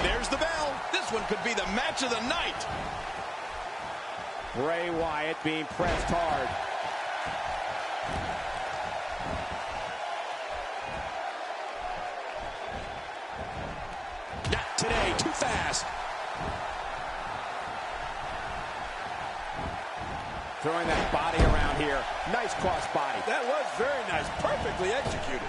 there's the bell. This one could be the match of the night. Bray Wyatt being pressed hard. Not today, too fast. Throwing that body around here. Nice cross body. That was very nice, perfectly executed.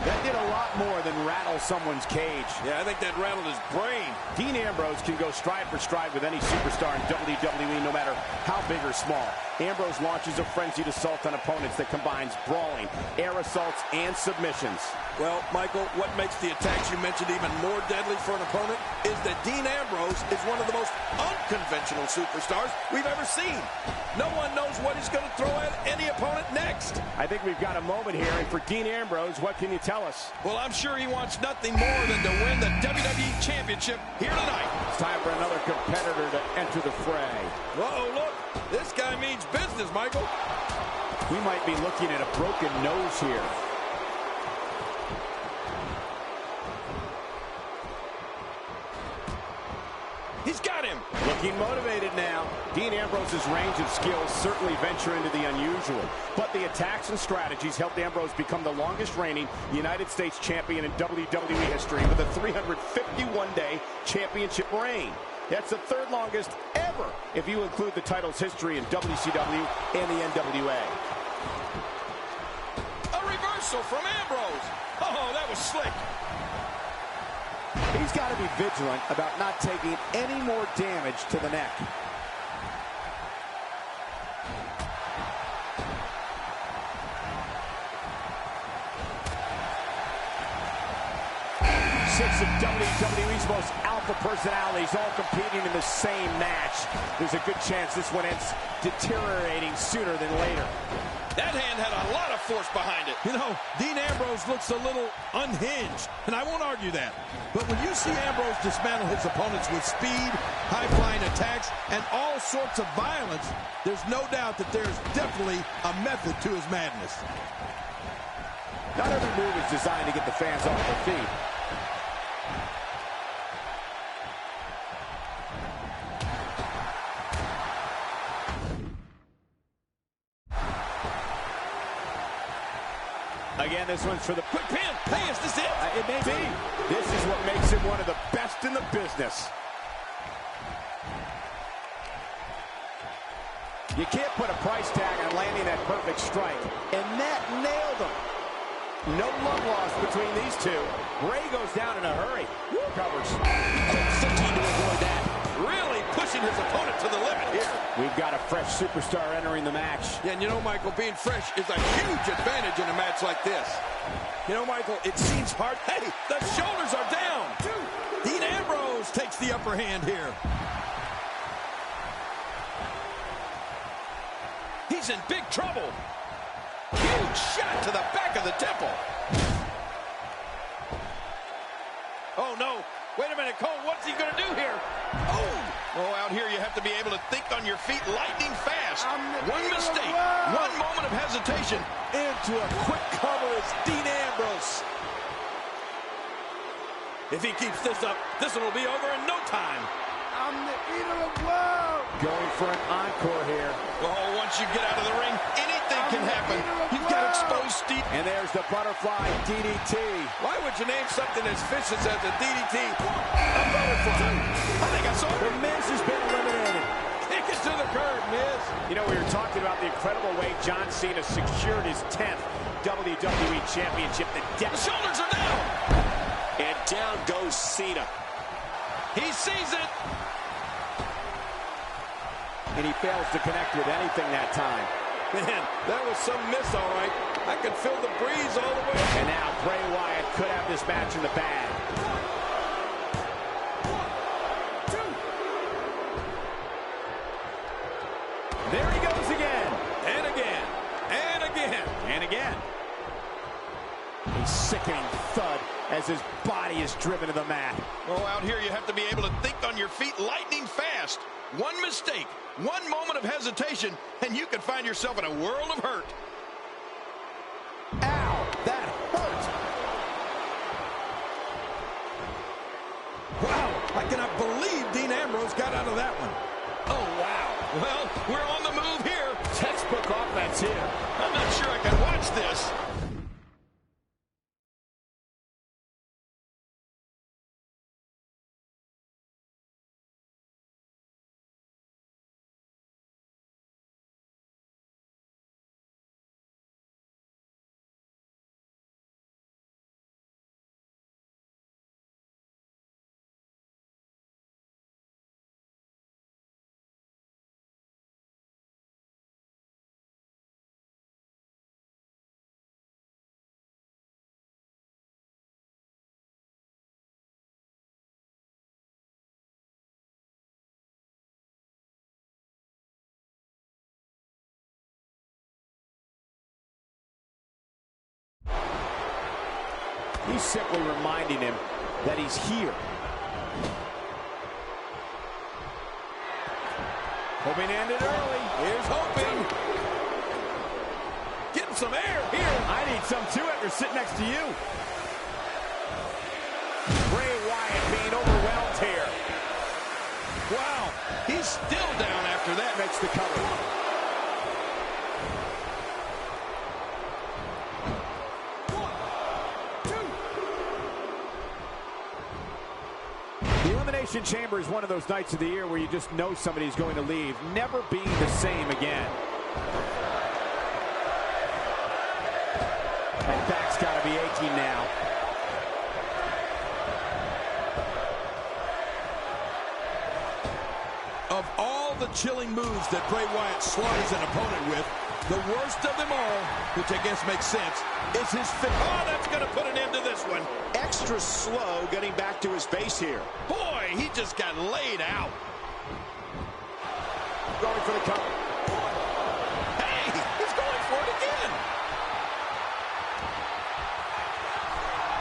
That did a lot more than rattle someone's cage. Yeah, I think that rattled his brain. Dean Ambrose can go stride for stride with any superstar in WWE, no matter how big or small. Ambrose launches a frenzied assault on opponents that combines brawling, air assaults, and submissions. Well, Michael, what makes the attacks you mentioned even more deadly for an opponent is that Dean Ambrose is one of the most unconventional superstars we've ever seen. No one knows what he's going to throw at any opponent next. I think we've got a moment here, and for Dean Ambrose, what can you tell us? Well, I'm sure he wants nothing more than to win the WWE Championship here tonight. It's time for another competitor to enter the fray. Uh-oh, look. This guy means business, Michael. We might be looking at a broken nose here. He's got him. Looking motivated now. Dean Ambrose's range of skills certainly venture into the unusual. But the attacks and strategies helped Ambrose become the longest reigning United States champion in WWE history with a 351-day championship reign. That's the third longest ever if you include the title's history in WCW and the NWA. A reversal from Ambrose. Oh, that was slick. He's got to be vigilant about not taking any more damage to the neck. Six of WWE's most alpha personalities all competing in the same match. There's a good chance this one ends deteriorating sooner than later. That hand had a lot of force behind it. You know, Dean Ambrose looks a little unhinged, and I won't argue that. But when you see Ambrose dismantle his opponents with speed, high-flying attacks, and all sorts of violence, there's no doubt that there's definitely a method to his madness. Not every move is designed to get the fans off their feet. Again, this one's for the quick pin. Hey, is this it? It may be. This is what makes him one of the best in the business. You can't put a price tag on landing that perfect strike, and that nailed him. No love lost between these two. Ray goes down in a hurry. Covers. Quick thinking to avoid that. Really pushing his opponent to the limit here. We've got a fresh superstar entering the match. Yeah, and you know, Michael, being fresh is a huge advantage in a match like this. You know, Michael, it seems hard. Hey, the shoulders are down. Dean Ambrose takes the upper hand here. He's in big trouble. Huge shot to the back of the temple. Oh, no. Wait a minute, Cole, what's he going to do here? Oh, out here you have to be able to think on your feet lightning fast. One mistake, one moment of hesitation. Into a quick cover is Dean Ambrose. If he keeps this up, this one will be over in no time. I'm the eater of world. Going for an encore here. Oh, once you get out of the ring, anything can happen. You've got exposed Steve. And there's the butterfly DDT. Why would you name something as vicious as a DDT a butterfly? I think I saw it. The Miz has been eliminated. Kick it to the curb, Miz. You know, we were talking about the incredible way John Cena secured his 10th WWE Championship. The shoulders are down. And down goes Cena. He sees it. And he fails to connect with anything that time. Man, that was some miss, all right. I could feel the breeze all the way. And now Bray Wyatt could have this match in the bag. 1, 2. There he goes again. And again. And again. And again. A sickening thud as his body is driven to the mat. Oh, out here you have to be able to think on your feet lightning fast. One mistake, one moment of hesitation, and you could find yourself in a world of hurt. Ow, that hurt. Wow, cannot believe Dean Ambrose got out of that one. Oh, wow. Well, we're on the move here. Textbook offense here. I'm not sure I can watch this. He's simply reminding him that he's here. Hoping to end it early. Here's hoping. Getting some air here. I need some too after sitting next to you. Bray Wyatt being overwhelmed here. Wow, he's still down after that. Makes the cover. The Elimination Chamber is one of those nights of the year where you just know somebody's going to leave, never being the same again. That back's got to be aching now. Of all the chilling moves that Bray Wyatt slaughters an opponent with, the worst of them all, which I guess makes sense, is his fit. Oh, that's going to put an end to this one. Extra slow getting back to his base here. Boy, he just got laid out. Going for the cover. Hey, he's going for it again.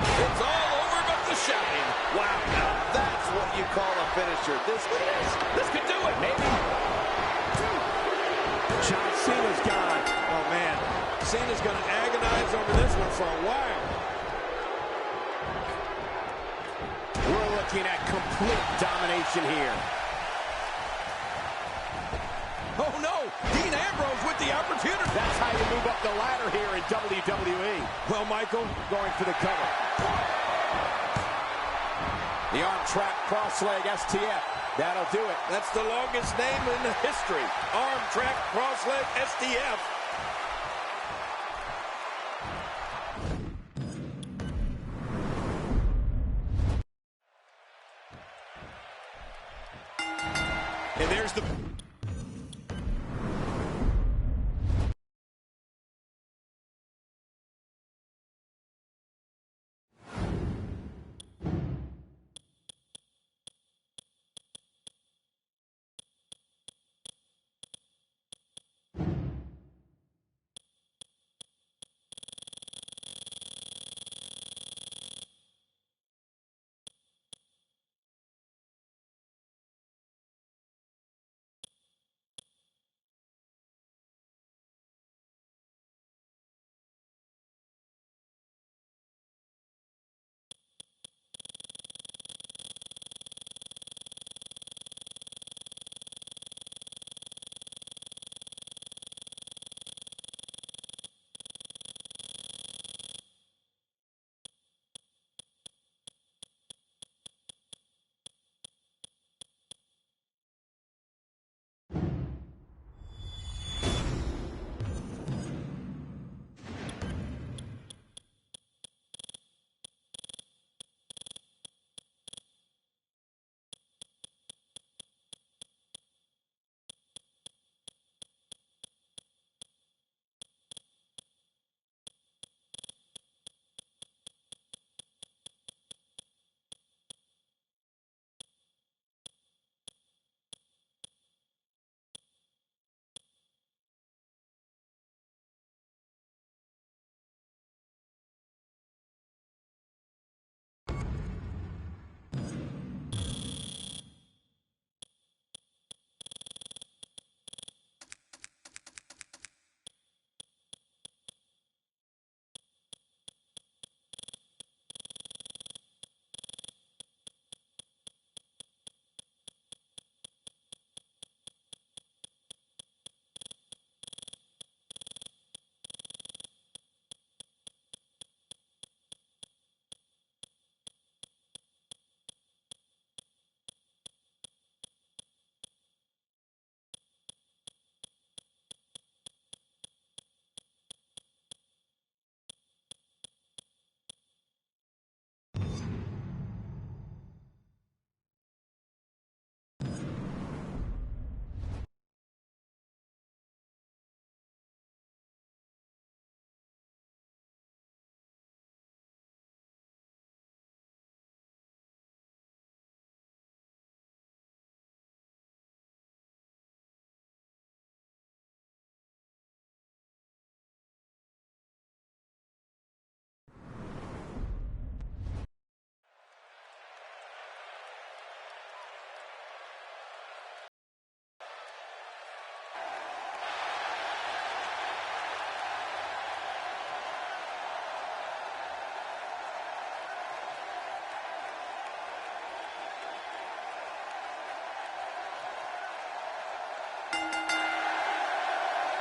It's all over but the shouting. Wow, now that's what you call a finisher. This could do it. Maybe. John Cena's gone. Oh, man. Cena's going to agonize over this one for a while. We're looking at complete domination here. Oh, no. Dean Ambrose with the opportunity. That's how you move up the ladder here in WWE. Well, Michael, Going for the cover. The arm trap cross leg STF. That'll do it. that's the longest name in the history. Arm track, cross leg, STF. And there's the...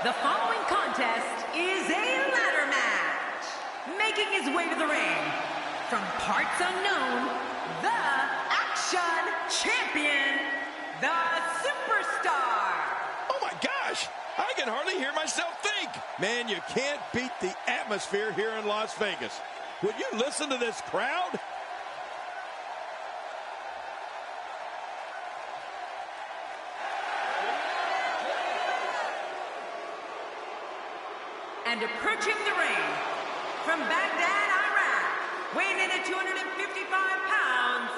The following contest is a ladder match. Making his way to the ring, from parts unknown, the Action Champion, the Superstar. Oh my gosh, I can hardly hear myself think. Man, you can't beat the atmosphere here in Las Vegas. Would you listen to this crowd? And approaching the ring, from Baghdad, Iraq, weighing in at 255 pounds,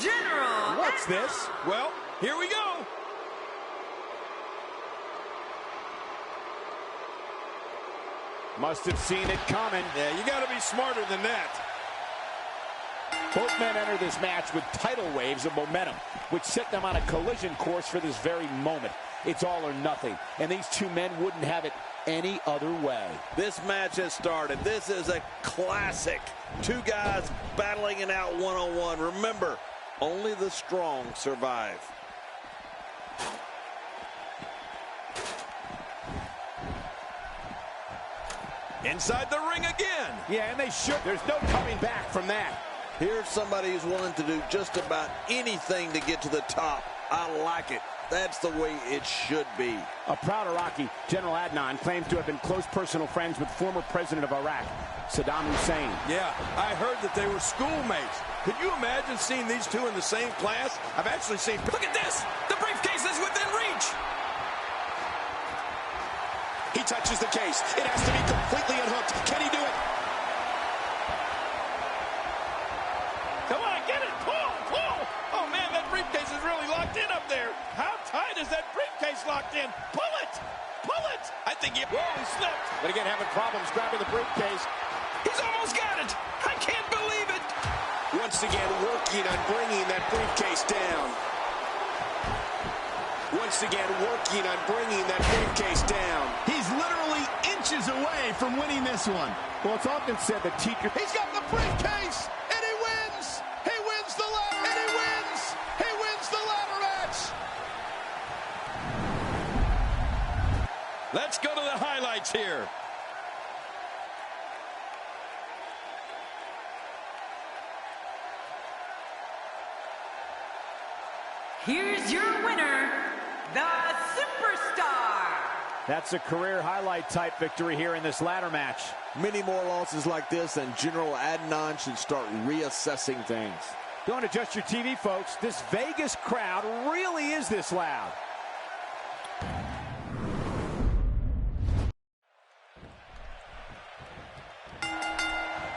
General. What's this? Well, here we go. Must have seen it coming. Yeah, you got to be smarter than that. Both men enter this match with tidal waves of momentum, which set them on a collision course for this very moment. It's all or nothing, and these two men wouldn't have it any other way. This match has started. This is a classic. Two guys battling it out one-on-one. Remember, only the strong survive. Inside the ring again. Yeah, and they should. There's no coming back from that. Here's somebody who's willing to do just about anything to get to the top. I like it. That's the way it should be. A proud Iraqi, General Adnan, claims to have been close personal friends with former president of Iraq, Saddam Hussein. Yeah, I heard that they were schoolmates. Could you imagine seeing these two in the same class? I've actually seen... Look at this! The briefcase is within reach! He touches the case. It has to be completely unhooked. Can he do it? Come on, get it! Pull! Pull! Oh, man, that briefcase is really locked in up there. How tight is that briefcase locked in? Pull it! Pull it! I think he... Whoa, he slipped. But again, having problems grabbing the briefcase. He's almost got it! I can't believe it! Once again, working on bringing that briefcase down. Once again, working on bringing that briefcase down. He's literally inches away from winning this one. Well, it's often said that teachers... He's got the briefcase, and he wins. He wins the ladder, and he wins. He wins the ladder match. Let's go to the highlights here. Here's your winner, the Superstar. That's a career highlight type victory here in this ladder match. Many more losses like this, and General Adnan should start reassessing things. Don't adjust your TV, folks. This Vegas crowd really is this loud.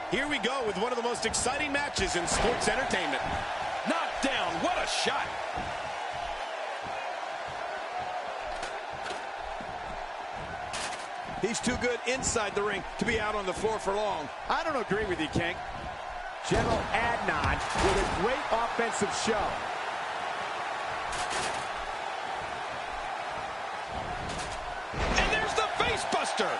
Here we go with one of the most exciting matches in sports entertainment. Knocked down. What a shot. He's too good inside the ring to be out on the floor for long. I don't agree with you, King. General Adnan with a great offensive show. And there's the face buster.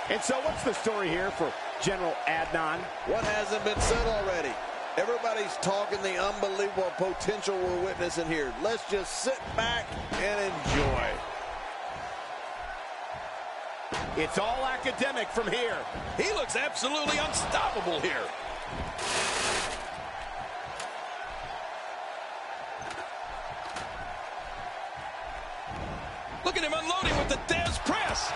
And so what's the story here for General Adnan? What hasn't been said already? Everybody's talking the unbelievable potential we're witnessing here. Let's just sit back and enjoy. It's all academic from here. He looks absolutely unstoppable here. Look at him unloading with the Dez press.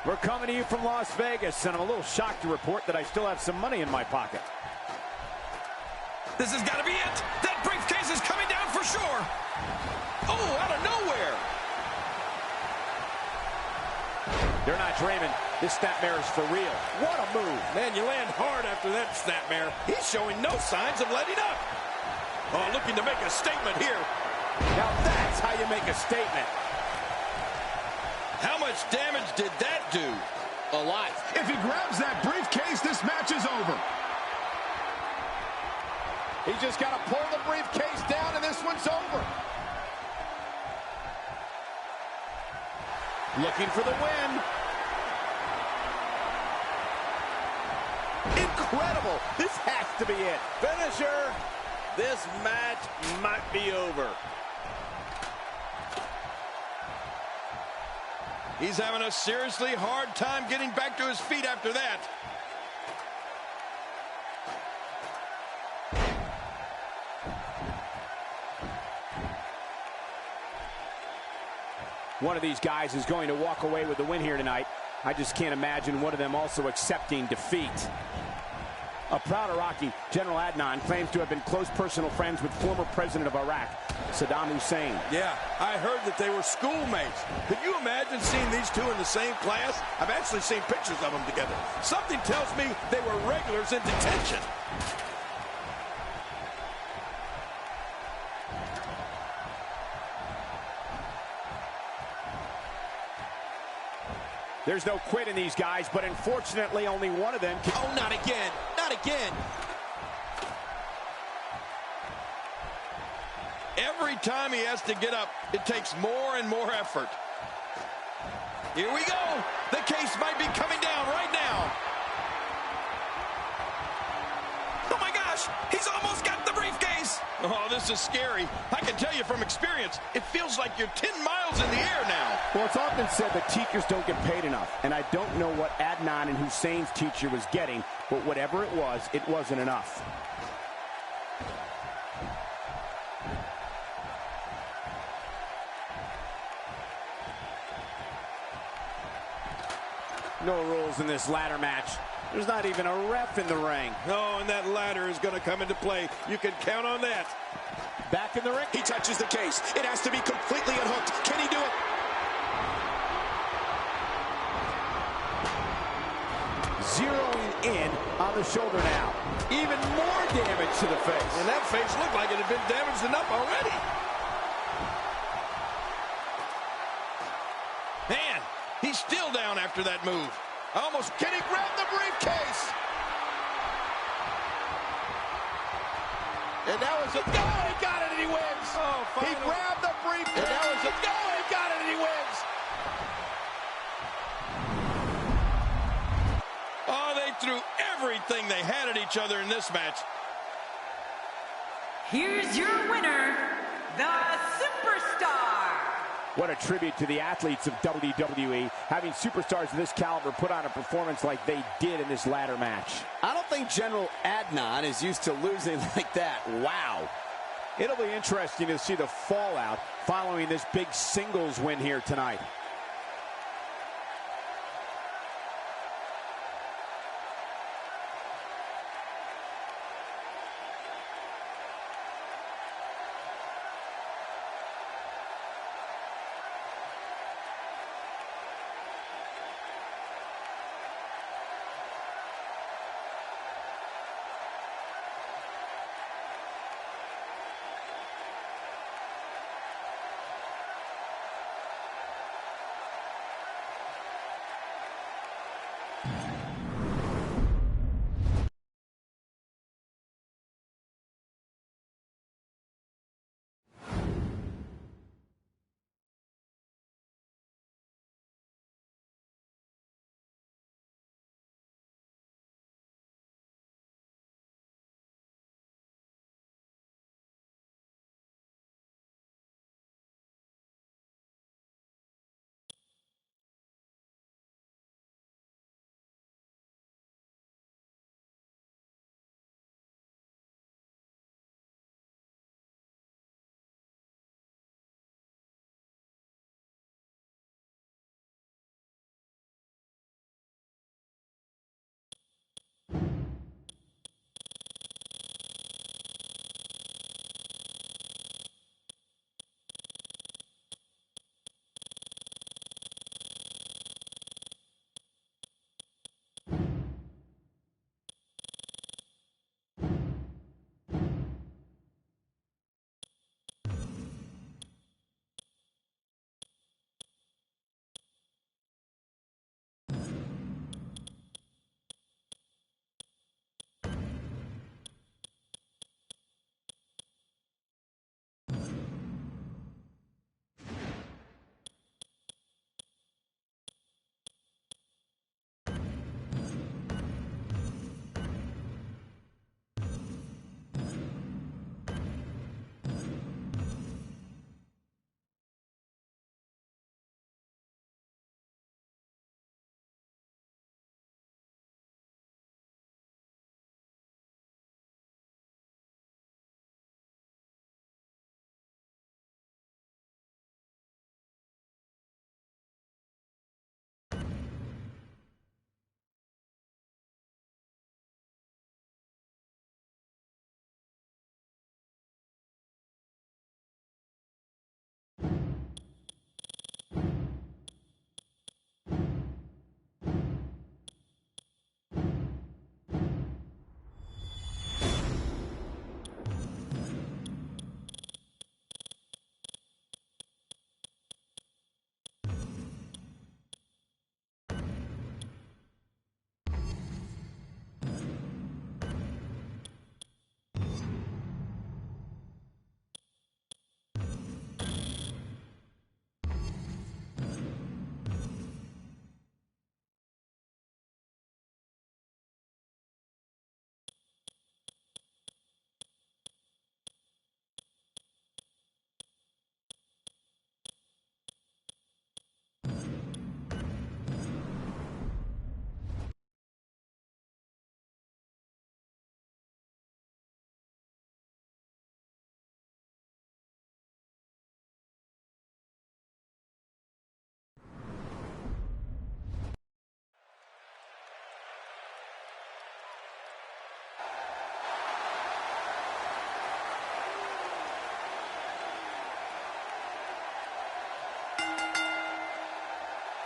We're coming to you from Las Vegas, and I'm a little shocked to report that I still have some money in my pocket. This has got to be it! That briefcase is coming down for sure! Oh, out of nowhere! They're not dreaming. This snapmare is for real. What a move. Man, you land hard after that snapmare. He's showing no signs of letting up. Oh, looking to make a statement here. Now that's how you make a statement. How much damage did that do? A lot. If he grabs that briefcase, this match is over. He's just got to pull the briefcase down, and this one's over. Looking for the win. Incredible. This has to be it. Finisher. This match might be over. He's having a seriously hard time getting back to his feet after that. One of these guys is going to walk away with the win here tonight. I just can't imagine one of them also accepting defeat. A proud Iraqi, General Adnan, claims to have been close personal friends with former president of Iraq, Saddam Hussein. Yeah, I heard that they were schoolmates. Could you imagine seeing these two in the same class? I've actually seen pictures of them together. Something tells me they were regulars in detention. There's no quit in these guys, but unfortunately only one of them can... Oh, not again. Not again. Every time he has to get up, it takes more and more effort. Here we go. The case might be coming down right now. Oh, my gosh. He's almost got the briefcase. Oh, this is scary. I can tell you from experience, it feels like you're 10 miles in the air now. Well, it's often said that teachers don't get paid enough, and I don't know what Adnan and Hussein's teacher was getting, but whatever it wasn't enough. No rules in this ladder match. There's not even a ref in the ring. Oh, and that ladder is going to come into play. You can count on that. Back in the ring. He touches the case. It has to be completely unhooked. Can he do it? Zeroing in on the shoulder now. Even more damage to the face. And that face looked like it had been damaged enough already. Man, he's still down after that move. Almost. Can he grab the briefcase? And that was a go, and he got it, and he wins. Oh, he finally. grabbed the briefcase. And that was a go, and he got it, and he wins. Oh, they threw everything they had at each other in this match. Here's your winner, the Superstar. What a tribute to the athletes of WWE, having superstars of this caliber put on a performance like they did in this ladder match. I don't think General Adnan is used to losing like that. Wow. It'll be interesting to see the fallout following this big singles win here tonight.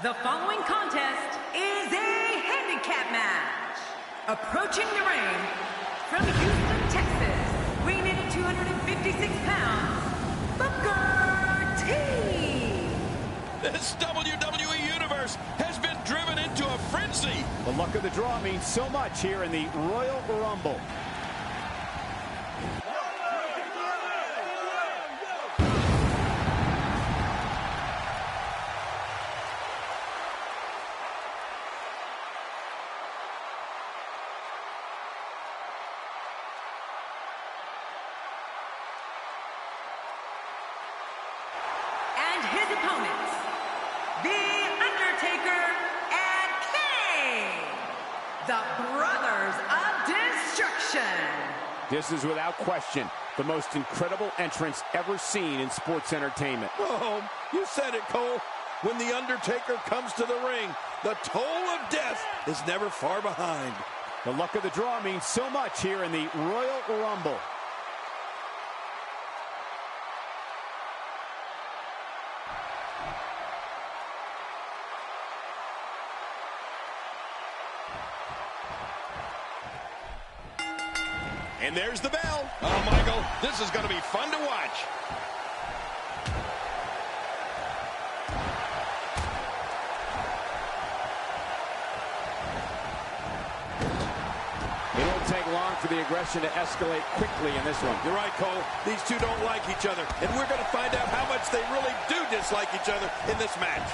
The following contest is a handicap match. Approaching the ring from Houston, Texas, weighing in at 256 pounds, Booker T. This WWE Universe has been driven into a frenzy. The luck of the draw means so much here in the Royal Rumble. And his opponents, The Undertaker and Kane, the Brothers of Destruction. This is without question the most incredible entrance ever seen in sports entertainment. Oh, you said it, Cole. When The Undertaker comes to the ring, the toll of death is never far behind. The luck of the draw means so much here in the Royal Rumble. And there's the bell. Oh, Michael, this is going to be fun to watch. It won't take long for the aggression to escalate quickly in this one. You're right, Cole. These two don't like each other, and we're going to find out how much they really do dislike each other in this match.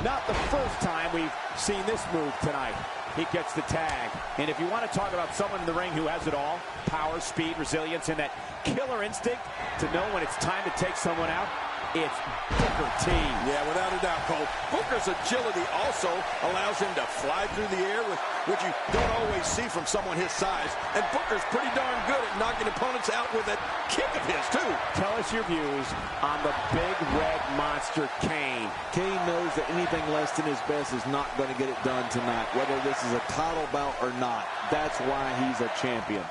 Not the first time we've seen this move tonight. He gets the tag. And if you want to talk about someone in the ring who has it all, power, speed, resilience, and that killer instinct to know when it's time to take someone out, it's Booker T. Yeah, without a doubt, Cole. Booker's agility also allows him to fly through the air, which you don't always see from someone his size. And Booker's pretty darn good at knocking opponents out with that kick of his, too. Tell us your views on the big red monster Kane. Kane knows that anything less than his best is not going to get it done tonight, whether this is a title bout or not. That's why he's a champion.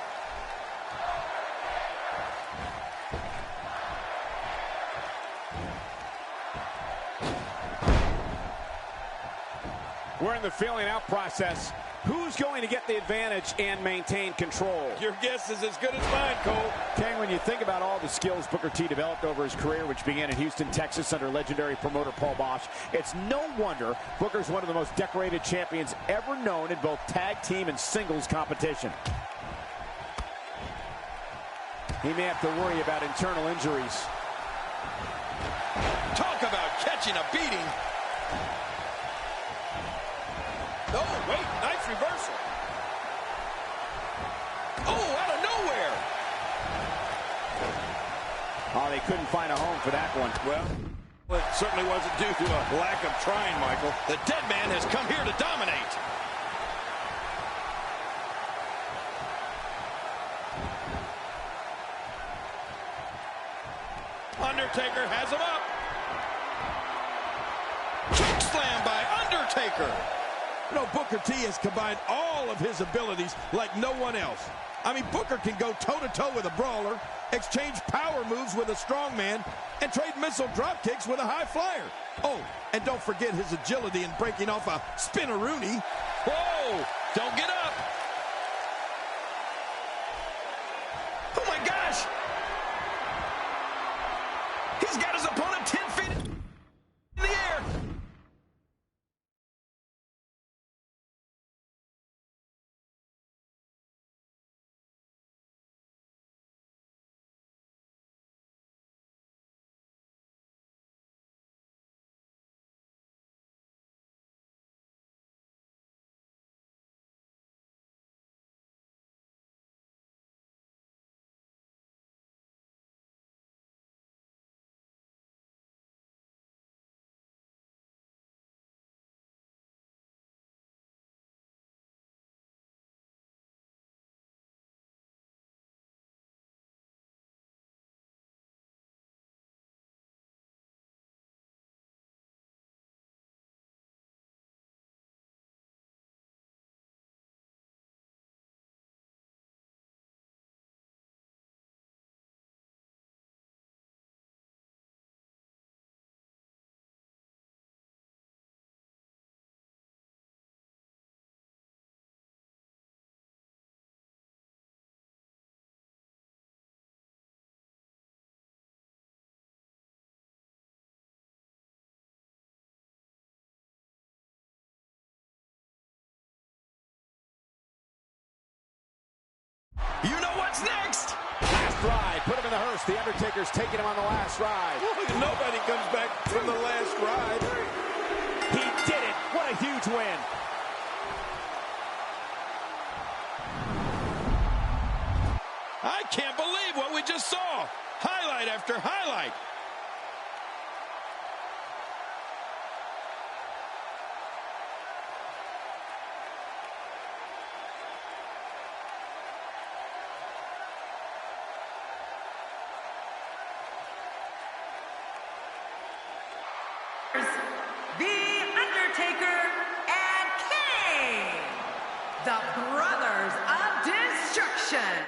We're in the feeling out process. Who's going to get the advantage and maintain control? Your guess is as good as mine, Cole. King, when you think about all the skills Booker T developed over his career, which began in Houston, Texas, under legendary promoter Paul Bosch, it's no wonder Booker's one of the most decorated champions ever known in both tag team and singles competition. He may have to worry about internal injuries. Talk about catching a beating. Oh, wait, nice reversal. Oh, out of nowhere. Oh, they couldn't find a home for that one. Well, it certainly wasn't due to a lack of trying, Michael. The dead man has come here to dominate. Undertaker has him up. Choke slam by Undertaker. You know, Booker T has combined all of his abilities like no one else. I mean, Booker can go toe-to-toe with a brawler, exchange power moves with a strongman, and trade missile drop kicks with a high flyer. Oh, and don't forget his agility in breaking off a spin-a-rooney. Whoa! Don't get up! Oh, my gosh! He's got his opponent 10 feet in the air. The Undertaker's taking him on the last ride. Nobody comes back from the last ride. He did it. What a huge win. I can't believe what we just saw. Highlight after highlight. The Undertaker and Kane, the Brothers of Destruction.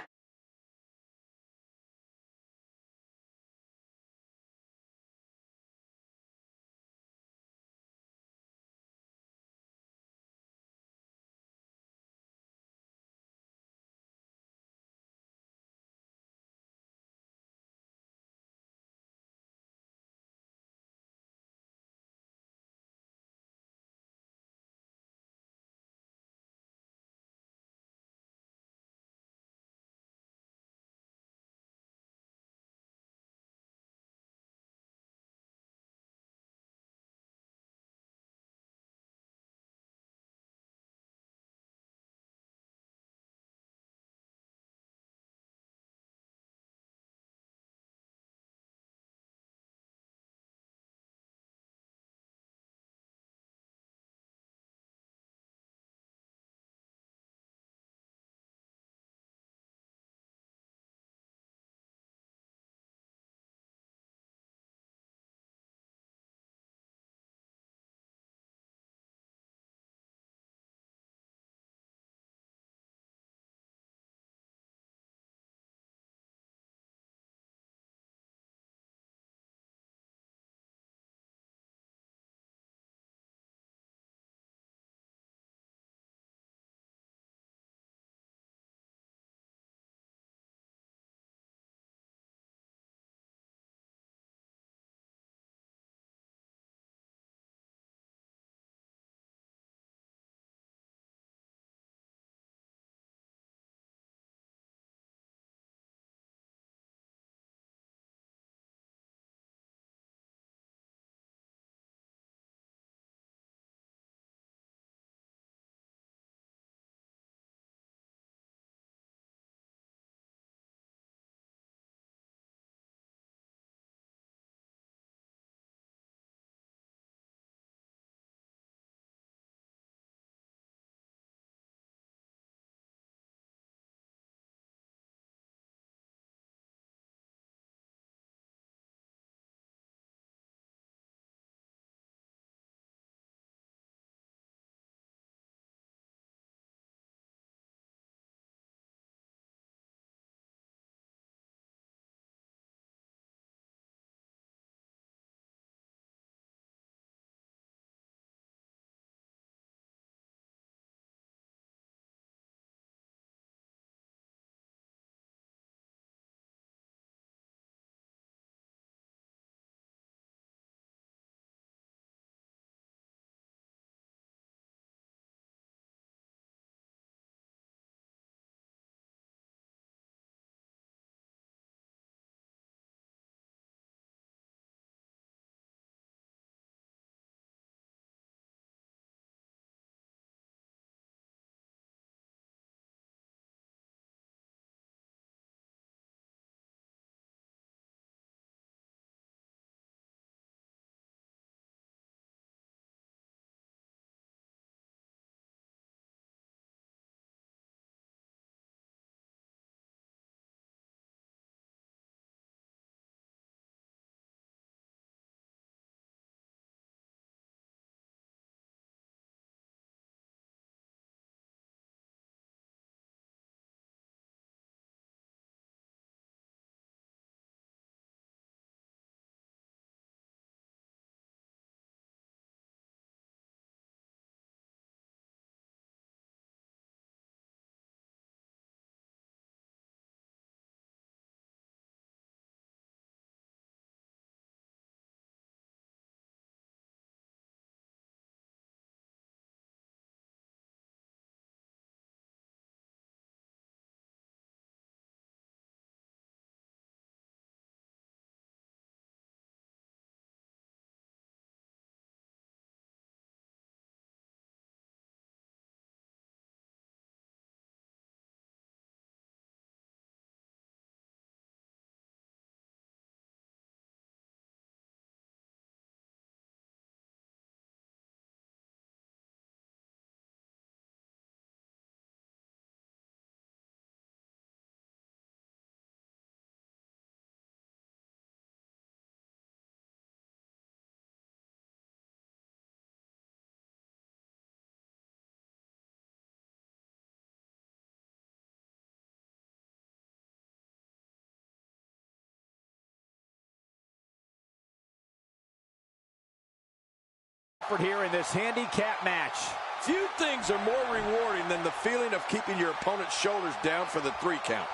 Here in this handicap match. Few things are more rewarding than the feeling of keeping your opponent's shoulders down for the 3 count.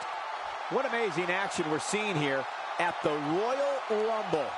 What amazing action we're seeing here at the Royal Rumble.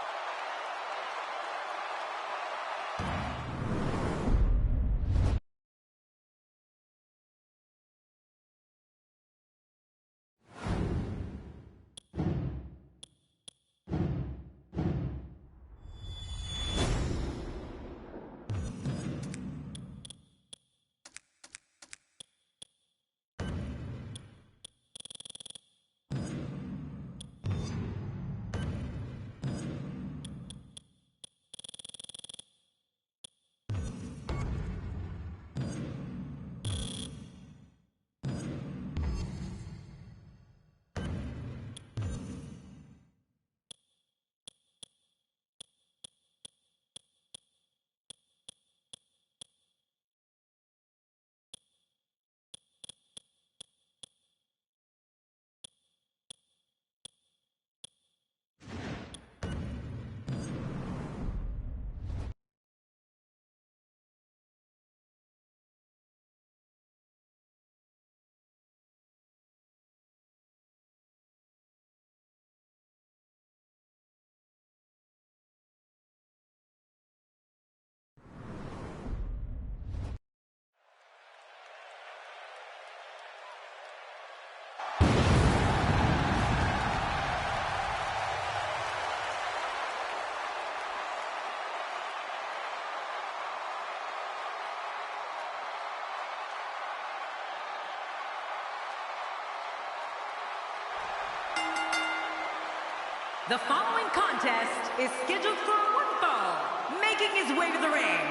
The following contest is scheduled for one fall, making his way to the ring,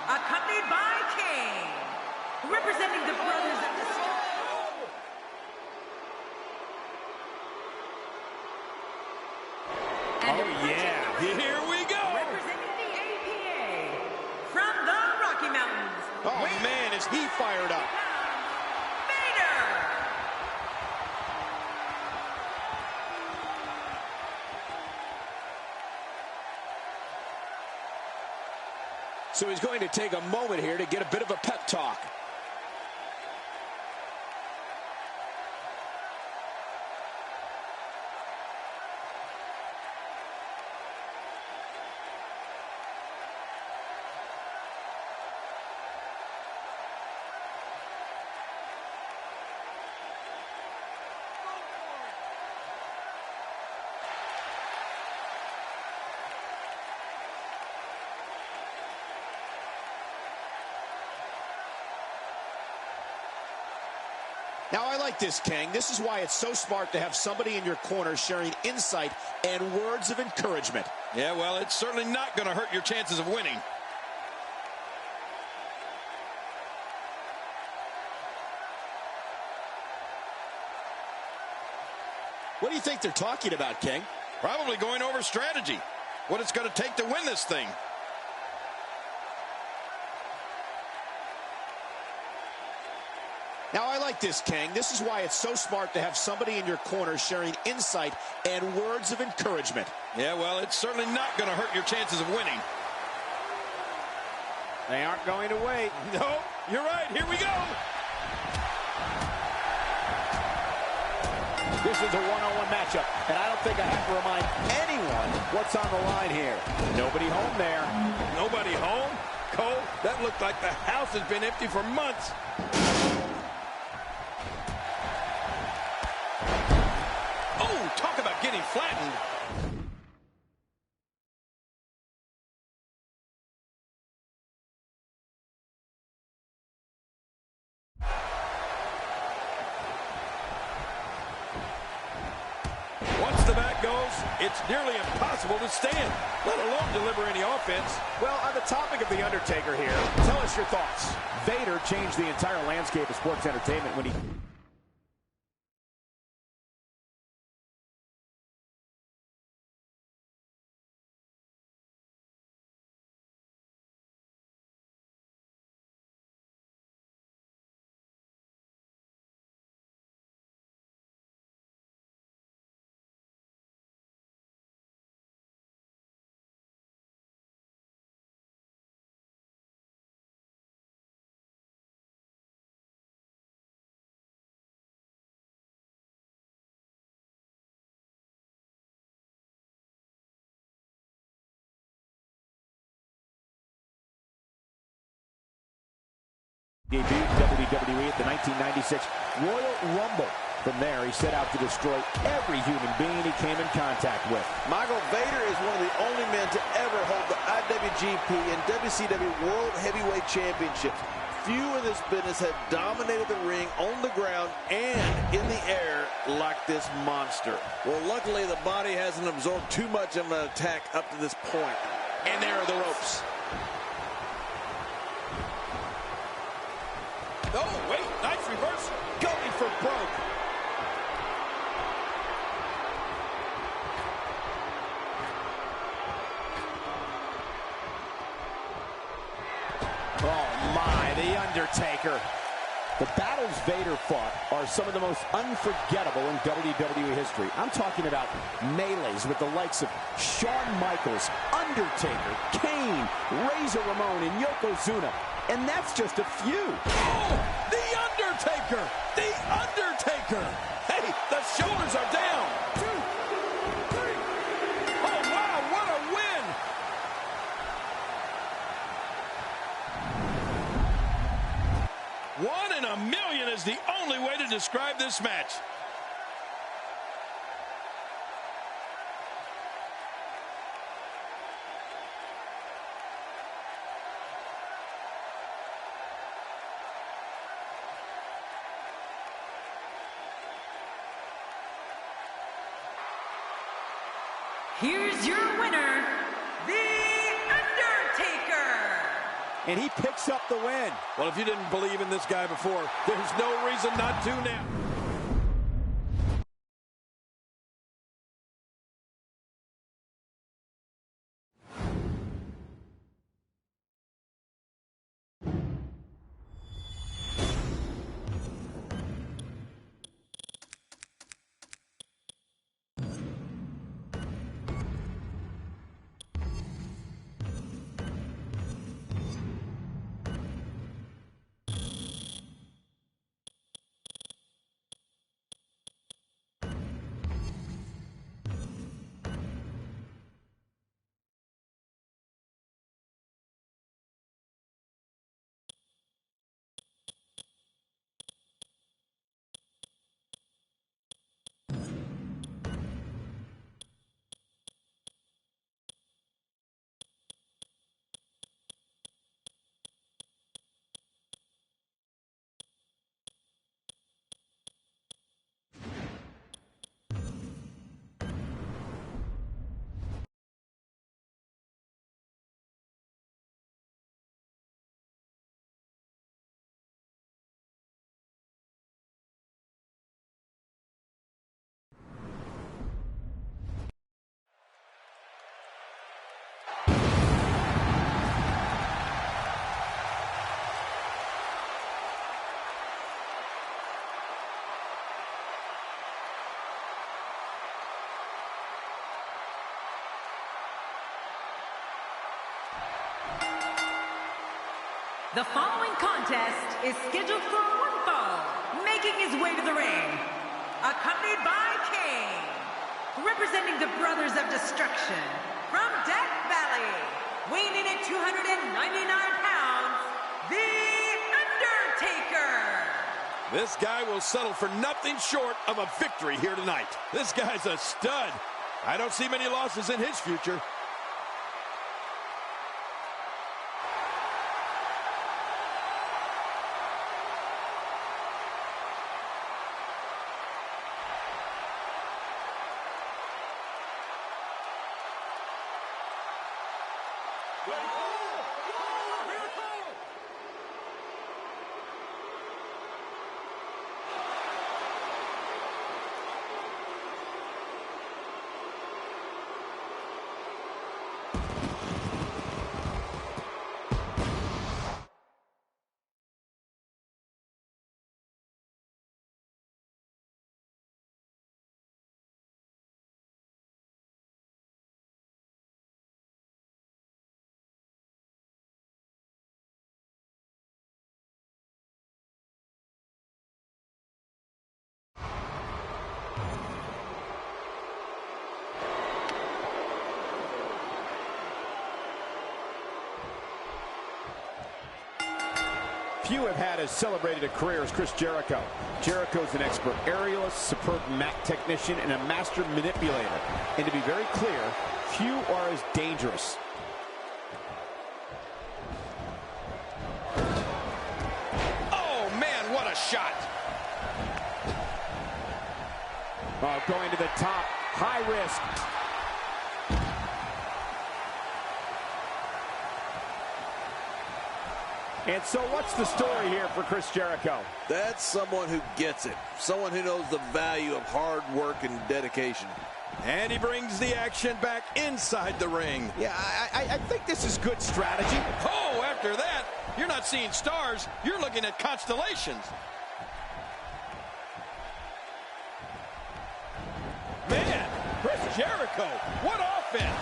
accompanied by King, representing the Brothers of Destruction. Oh, yeah. Here we go. Representing the APA, from the Rocky Mountains. Oh, man, is he fired up. So he's going to take a moment here to get a bit of a pep talk. Now, I like this, King. This is why it's so smart to have somebody in your corner sharing insight and words of encouragement. Yeah, well, it's certainly not going to hurt your chances of winning. What do you think they're talking about, King? Probably going over strategy. What it's going to take to win this thing. Now, I like this, King. This is why it's so smart to have somebody in your corner sharing insight and words of encouragement. Yeah, well, it's certainly not going to hurt your chances of winning. They aren't going to wait. No, you're right. Here we go. This is a one-on-one matchup, and I don't think I have to remind anyone what's on the line here. Nobody home there. Nobody home? Cole, that looked like the house has been empty for months. Oh, talk about getting flattened. Once the back goes, it's nearly impossible to stand, let alone deliver any offense. Well, on the topic of The Undertaker here, tell us your thoughts. Vader changed the entire landscape of sports entertainment when he... Debuted in WWE at the 1996 Royal Rumble. From there, he set out to destroy every human being he came in contact with. Michael Vader is one of the only men to ever hold the IWGP and WCW World Heavyweight Championships. Few in this business have dominated the ring on the ground and in the air like this monster. Well, luckily, the body hasn't absorbed too much of an attack up to this point. And there are the ropes. Oh, wait, nice reversal. Going for broke. Oh, my, The Undertaker. The battles Vader fought are some of the most unforgettable in WWE history. I'm talking about melees with the likes of Shawn Michaels, Undertaker, Kane, Razor Ramon, and Yokozuna. And that's just a few. Oh, The Undertaker! The Undertaker! Hey, the shoulders are down. 2, 3. Oh, wow, what a win! One in a million is the only way to describe this match. Here's your winner, The Undertaker. And he picks up the win. Well, if you didn't believe in this guy before, there's no reason not to now. The following contest is scheduled for one fall, making his way to the ring, accompanied by Kane, representing the Brothers of Destruction from Death Valley, weighing in at 299 pounds, The Undertaker. This guy will settle for nothing short of a victory here tonight. This guy's a stud. I don't see many losses in his future. Few have had as celebrated a career as Chris Jericho. Jericho's an expert aerialist, superb mat technician, and a master manipulator. And to be very clear, few are as dangerous. Oh, man, what a shot. Oh, going to the top, high risk. And so what's the story here for Chris Jericho? That's someone who gets it. Someone who knows the value of hard work and dedication. And he brings the action back inside the ring. Yeah, I think this is good strategy. Oh, after that, you're not seeing stars. You're looking at constellations. Man, Chris Jericho, what offense.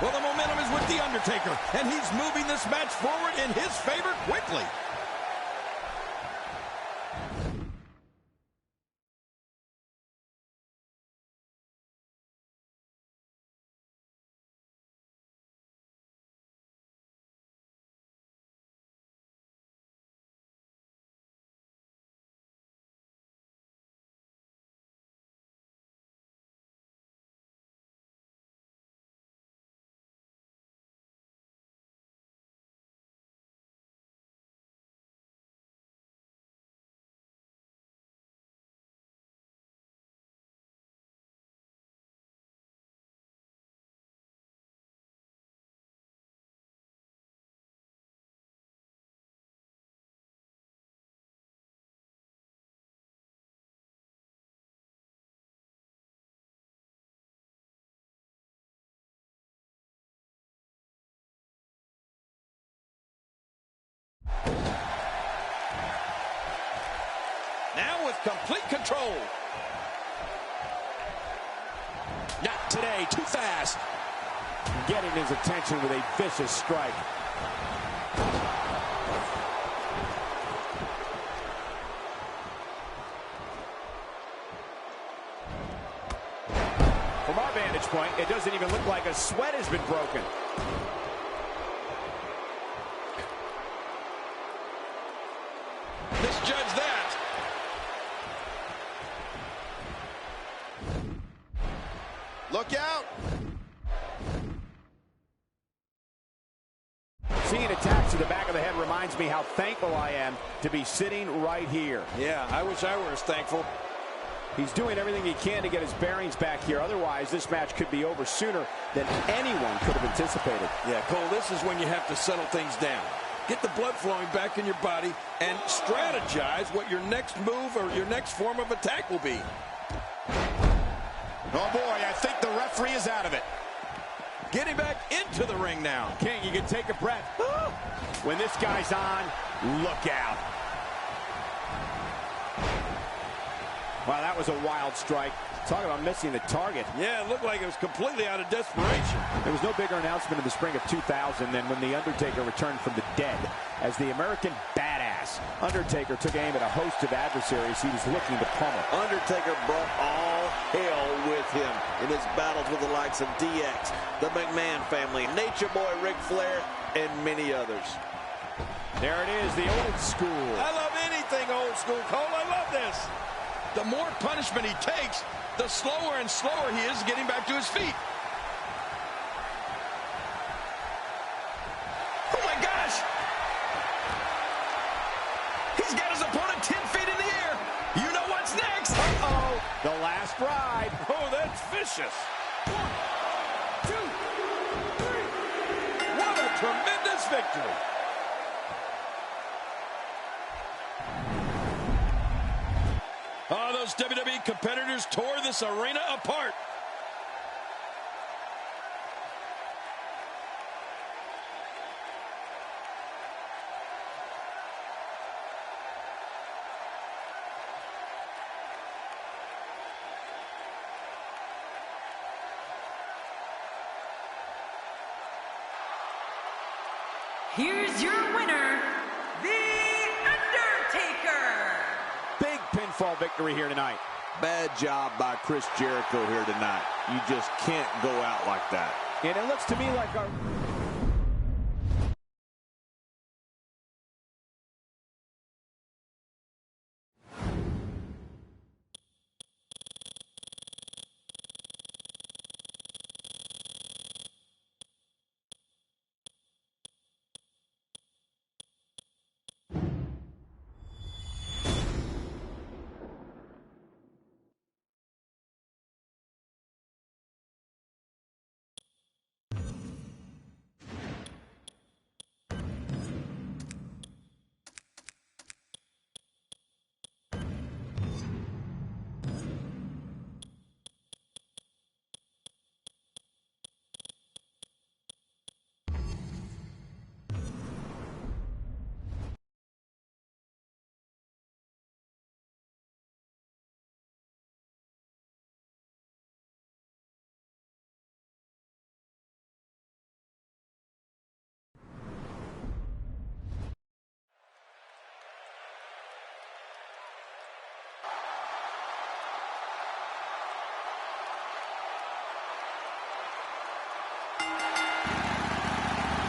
Well, the momentum is with The Undertaker, and he's moving this match forward in his favor quickly. Now with complete control. Not today, too fast. Getting his attention with a vicious strike. From our vantage point, it doesn't even look like a sweat has been broken. Misjudge that. Look out. Seeing attacks to the back of the head reminds me how thankful I am to be sitting right here. Yeah, I wish I were as thankful. He's doing everything he can to get his bearings back here. Otherwise, this match could be over sooner than anyone could have anticipated. Yeah, Cole, this is when you have to settle things down. Get the blood flowing back in your body and strategize what your next move or your next form of attack will be. Oh, boy, I think the referee is out of it. Getting back into the ring now. King, you can take a breath. When this guy's on, look out. Wow, that was a wild strike. Talk about missing the target. Yeah, it looked like it was completely out of desperation. There was no bigger announcement in the spring of 2000 than when The Undertaker returned from the dead as the American Badass. Undertaker took aim at a host of adversaries he was looking to pummel. Undertaker brought all hell with him in his battles with the likes of DX, the McMahon family, Nature Boy Ric Flair, and many others. There it is, the old school. I love anything old school, Cole. I love this. The more punishment he takes, the slower and slower he is getting back to his feet. Oh, my gosh. He's got his opponent 10 feet in the air. You know what's next. Uh-oh, the last ride. Oh, that's vicious. 1, 2, 3. What a tremendous victory. Oh, those WWE competitors tore this arena apart. Here's your winner, The Undertaker. Big pinfall victory here tonight. Bad job by Chris Jericho here tonight. You just can't go out like that. And it looks to me like our...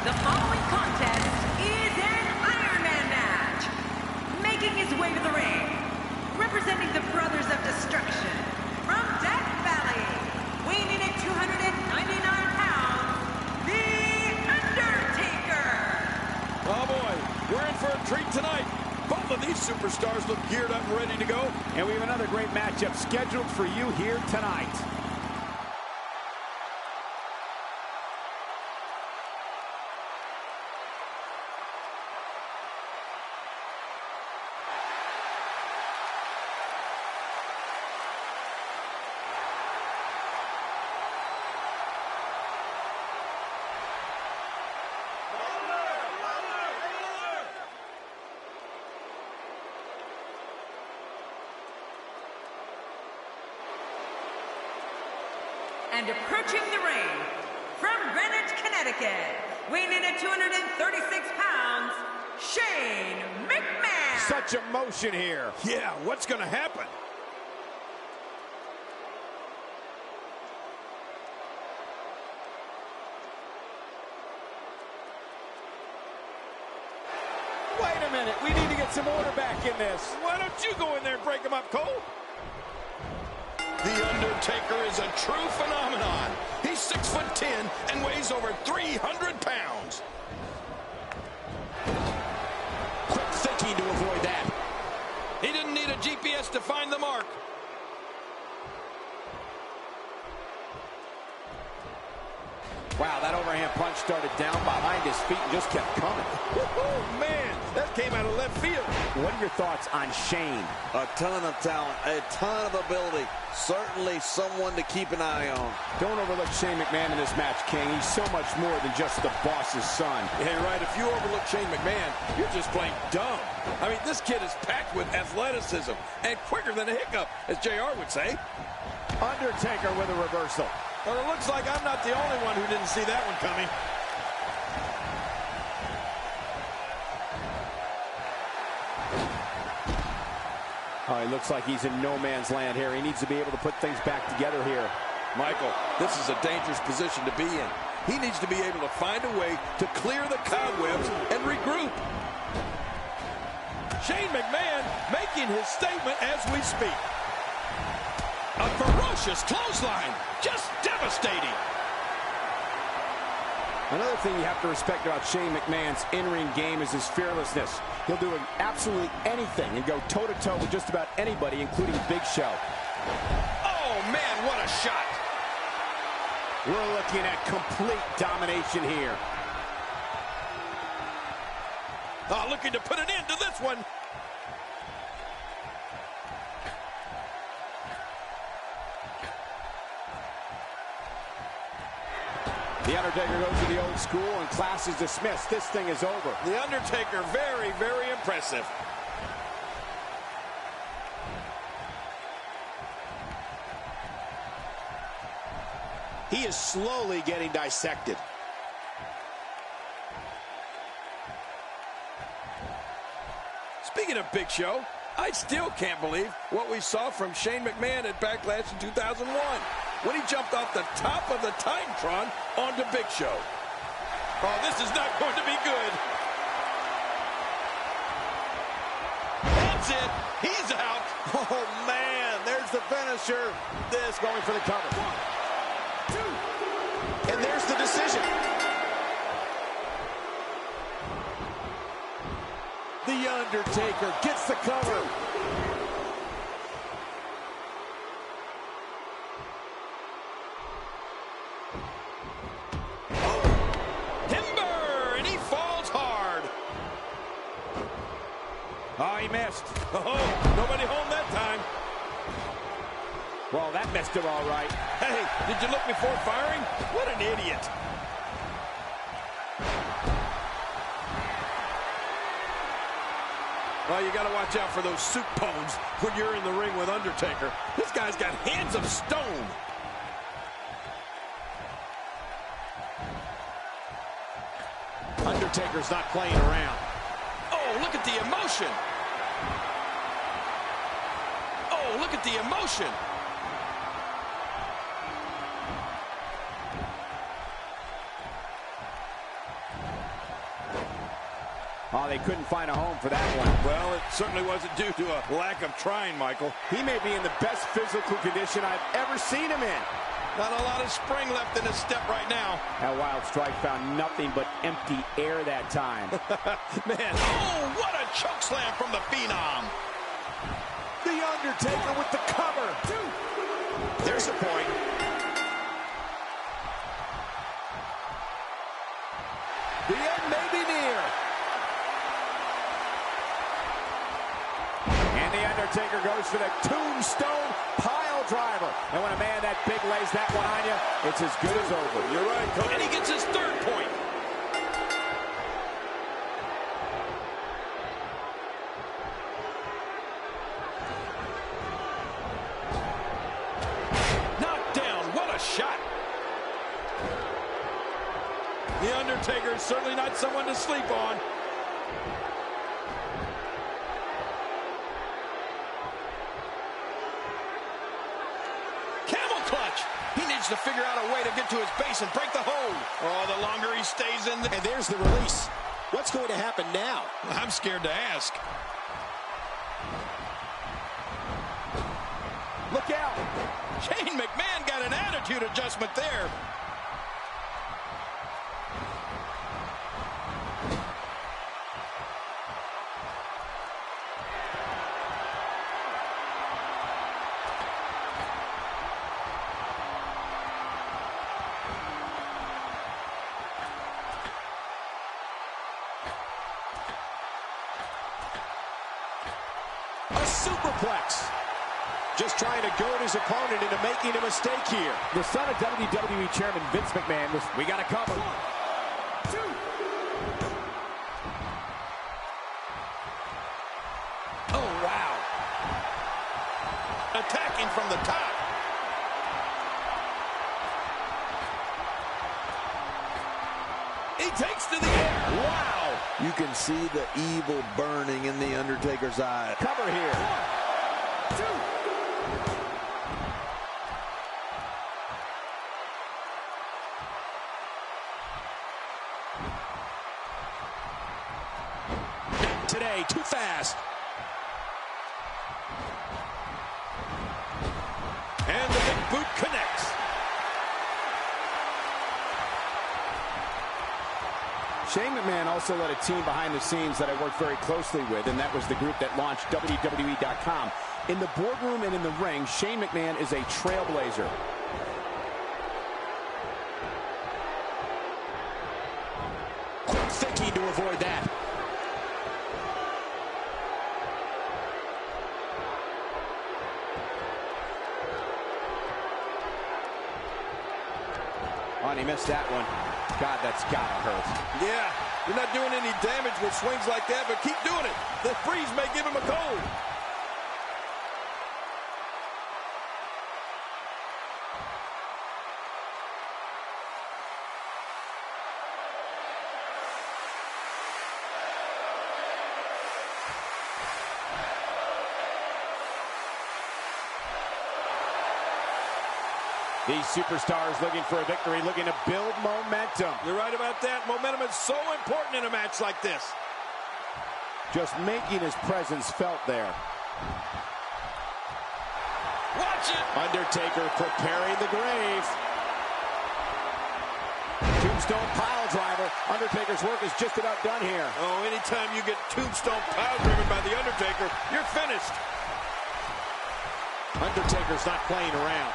The following contest is an Iron Man match. Making his way to the ring, representing the Brothers of Destruction, from Death Valley, weighing in at 299 pounds, The Undertaker. Oh boy, we're in for a treat tonight. Both of these superstars look geared up and ready to go. And we have another great matchup scheduled for you here tonight. And approaching the ring, from Greenwich, Connecticut, weighing in at 236 pounds, Shane McMahon. Such emotion here. Yeah, what's going to happen? Wait a minute, we need to get some order back in this. Why don't you go in there and break them up, Cole? The Undertaker is a true phenomenon. He's 6'10" and weighs over 300 pounds. Quick thinking to avoid that. He didn't need a GPS to find the mark. Wow, that overhand punch started down behind his feet and just kept coming. Man, that came out of left field. What are your thoughts on Shane? A ton of talent, a ton of ability. Certainly someone to keep an eye on. Don't overlook Shane McMahon in this match, King. He's so much more than just the boss's son. Yeah, right. If you overlook Shane McMahon, you're just plain dumb. I mean, this kid is packed with athleticism and quicker than a hiccup, as JR would say. Undertaker with a reversal. Well, it looks like I'm not the only one who didn't see that one coming. Oh, he looks like he's in no man's land here. He needs to be able to put things back together here. Michael, this is a dangerous position to be in. He needs to be able to find a way to clear the cobwebs and regroup. Shane McMahon making his statement as we speak. A ferocious clothesline, just devastating. Another thing you have to respect about Shane McMahon's in-ring game is his fearlessness. He'll do absolutely anything and go toe-to-toe with just about anybody, including Big Show. Oh, man, what a shot. We're looking at complete domination here. Oh, looking to put an end to this one. The Undertaker goes to the old school and class is dismissed. This thing is over. The Undertaker, very, very impressive. He is slowly getting dissected. Speaking of Big Show, I still can't believe what we saw from Shane McMahon at Backlash in 2001 when he jumped off the top of the Titantron onto Big Show. Oh, this is not going to be good. That's it. He's out. Oh, man, there's the finisher. This going for the cover. 1, 2. And there's the decision. The Undertaker gets the cover. Timber, and he falls hard. Oh, he missed. Oh, nobody home that time. Well, that messed him all right. Hey, did you look before firing? What an idiot. Well, you got to watch out for those soup bones when you're in the ring with Undertaker. This guy's got hands of stone. Undertaker's not playing around. Oh, look at the emotion. Oh, look at the emotion. Oh, they couldn't find a home for that one. Well, it certainly wasn't due to a lack of trying, Michael. He may be in the best physical condition I've ever seen him in. Not a lot of spring left in his step right now. That wild strike found nothing but empty air that time. Man, oh, what a choke slam from the Phenom. The Undertaker with the cover. 2. There's the point. The end may be near. And the Undertaker goes for the tombstone pile driver. And when a man that big lays that one on you, it's as good as over. You're right, Coach. And he gets his third point. Knocked down. What a shot. The Undertaker is certainly not someone to sleep on. To figure out a way to get to his base and break the hold. Oh, the longer he stays in there. And there's the release. What's going to happen now? I'm scared to ask. Look out. Shane McMahon got an attitude adjustment there. A superplex. Just trying to goad his opponent into making a mistake here. The son of WWE Chairman Vince McMahon was, we got to cover. 1, 2. Oh, wow. Attacking from the top. He takes to the air. Wow. You can see the evil burning in the Undertaker's eye. Cover here. 1, 2. Today, too fast. And the big boot connects. Shane McMahon also led a team behind the scenes that I worked very closely with, and that was the group that launched WWE.com. In the boardroom and in the ring, Shane McMahon is a trailblazer. Quick thinking to avoid that. Oh, and he missed that one. God, that's gotta hurt. Yeah, you're not doing any damage with swings like that, but keep doing it. The freeze may give him a cold. These superstars looking for a victory, looking to build momentum. You're right about that. Momentum is so important in a match like this. Just making his presence felt there. Watch it! Undertaker preparing the grave. Tombstone pile driver. Undertaker's work is just about done here. Oh, anytime you get tombstone pile driven by The Undertaker, you're finished. Undertaker's not playing around.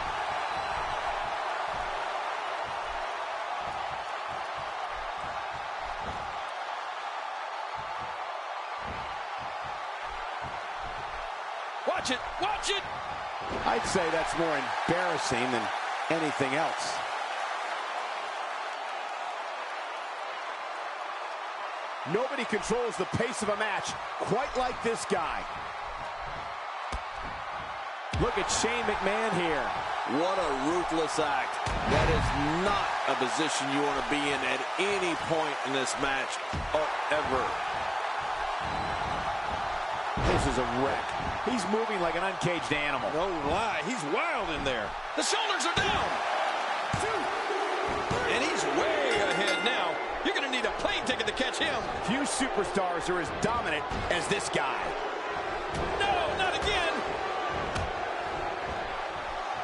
Watch it! Watch it! I'd say that's more embarrassing than anything else. Nobody controls the pace of a match quite like this guy. Look at Shane McMahon here. What a ruthless act. That is not a position you want to be in at any point in this match or ever. This is a wreck. He's moving like an uncaged animal. No lie, he's wild in there. The shoulders are down. And he's way ahead now. You're going to need a plane ticket to catch him. Few superstars are as dominant as this guy. No, not again.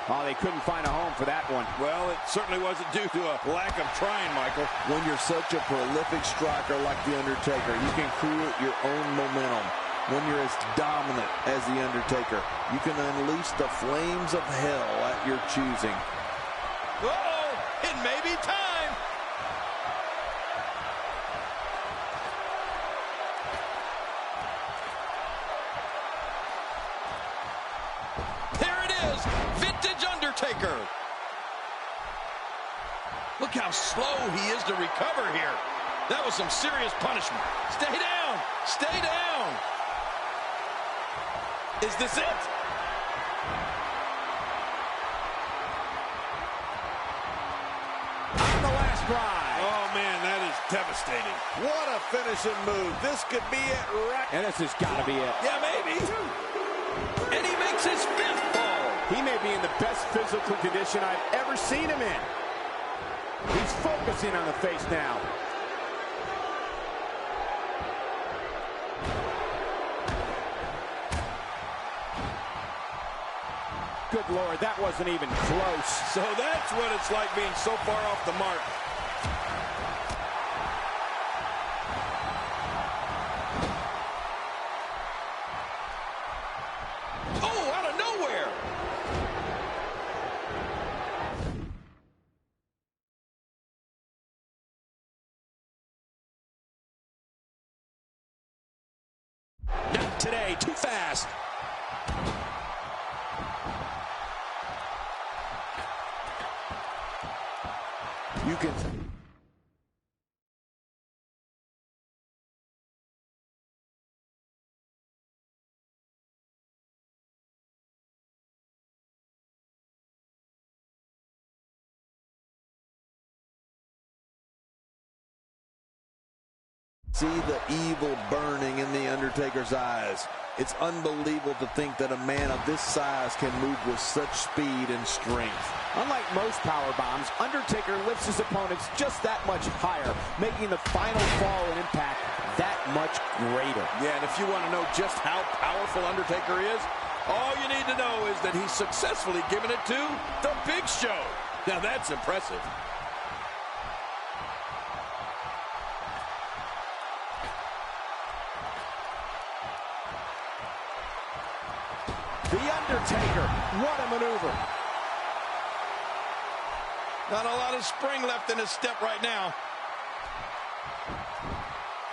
Oh, they couldn't find a home for that one. Well, it certainly wasn't due to a lack of trying, Michael. When you're such a prolific striker like The Undertaker, you can create your own momentum. When you're as dominant as The Undertaker, you can unleash the flames of hell at your choosing. Uh-oh, it may be time. There it is, vintage Undertaker. Look how slow he is to recover here. That was some serious punishment. Stay down, stay down. Is this it? On the last ride. Oh, man, that is devastating. What a finishing move. This could be it right. And this has got to be it. Yeah, maybe. And he makes his fifth fall. He may be in the best physical condition I've ever seen him in. He's focusing on the face now. Good Lord, that wasn't even close. So that's what it's like being so far off the mark. Oh, out of nowhere. Not today, too fast. You can... see the evil burning in The Undertaker's eyes. It's unbelievable to think that a man of this size can move with such speed and strength. Unlike most power bombs, Undertaker lifts his opponents just that much higher, making the final fall and impact that much greater. Yeah, and if you want to know just how powerful Undertaker is, all you need to know is that he's successfully given it to The Big Show. Now that's impressive. The Undertaker, what a maneuver. Not a lot of spring left in his step right now.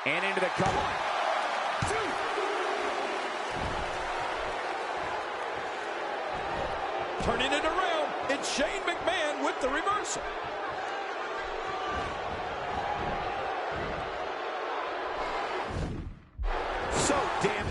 And into the cover. Turning it around, it's Shane McMahon with the reversal. So damn.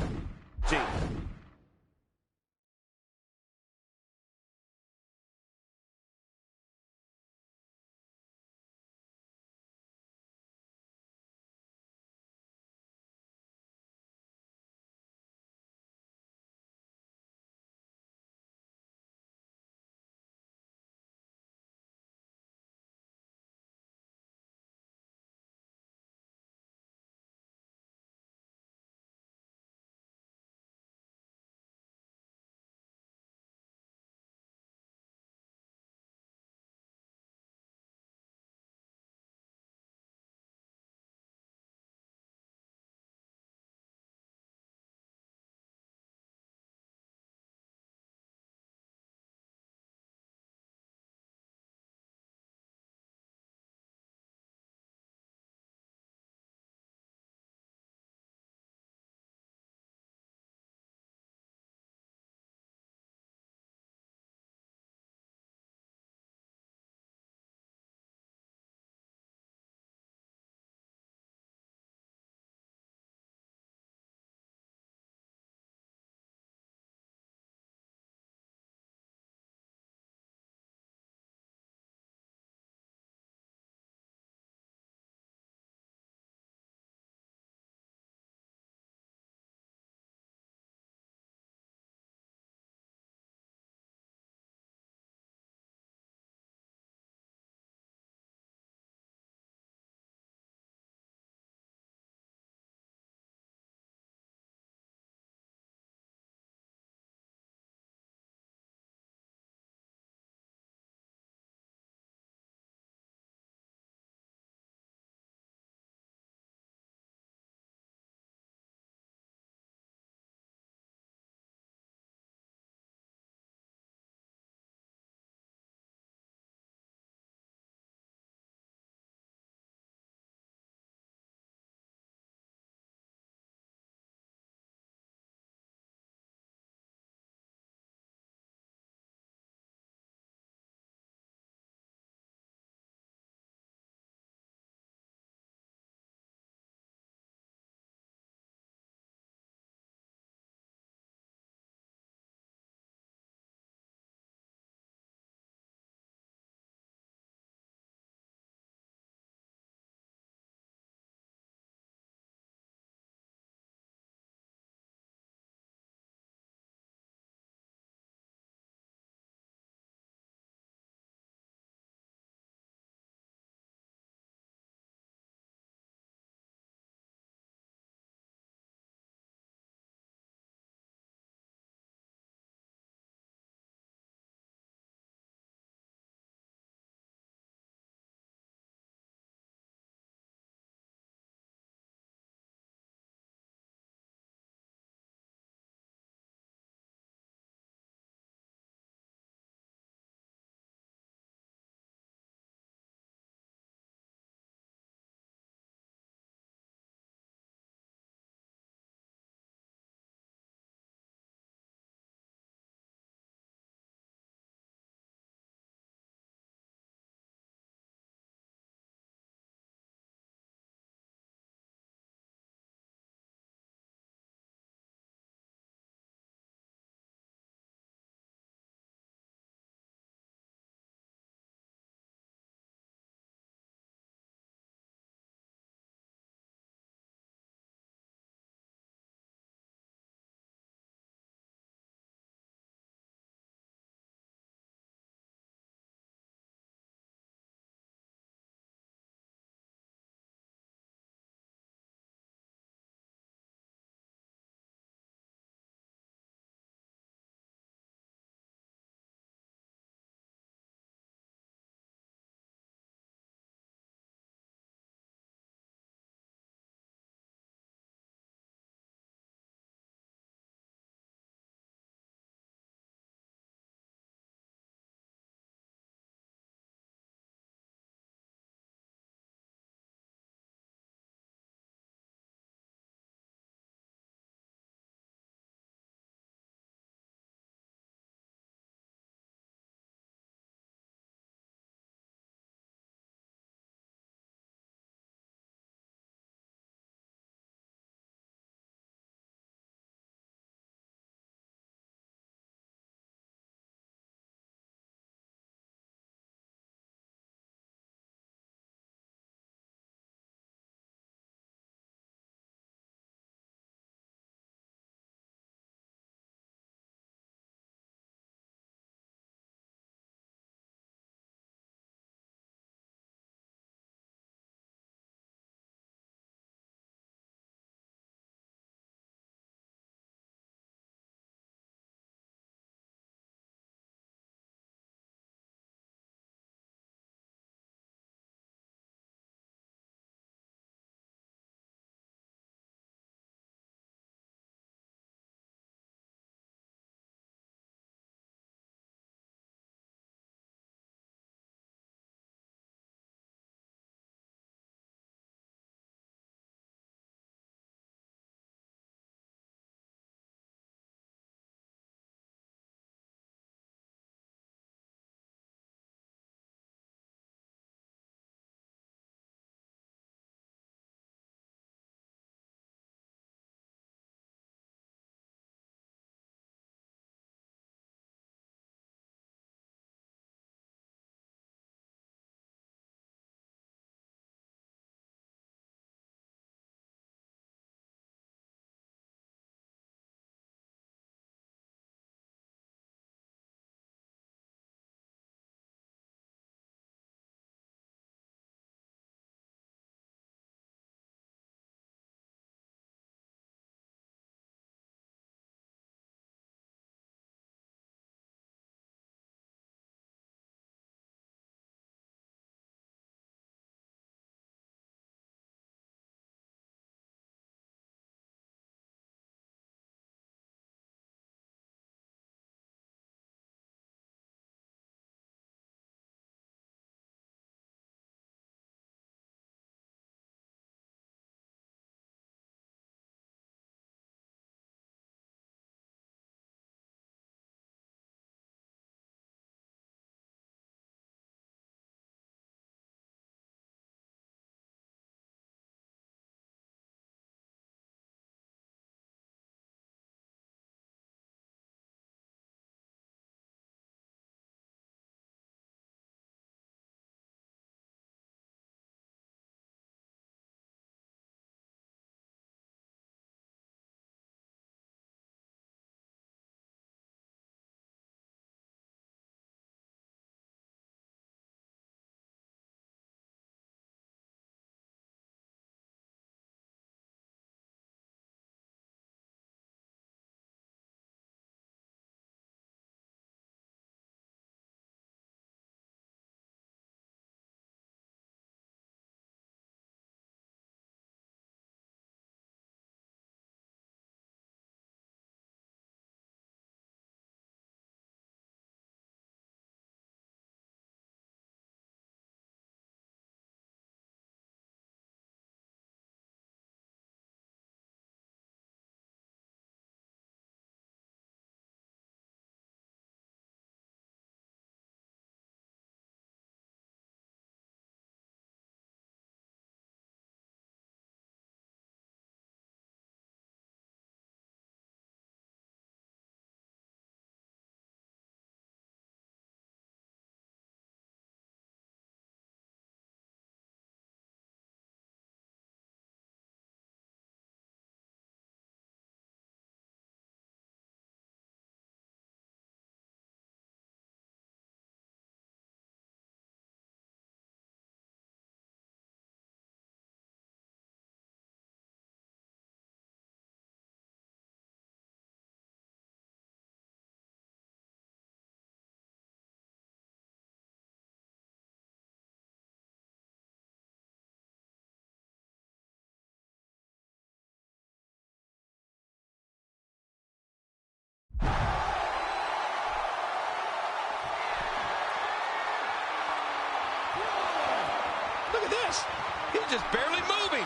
this. He's just barely moving.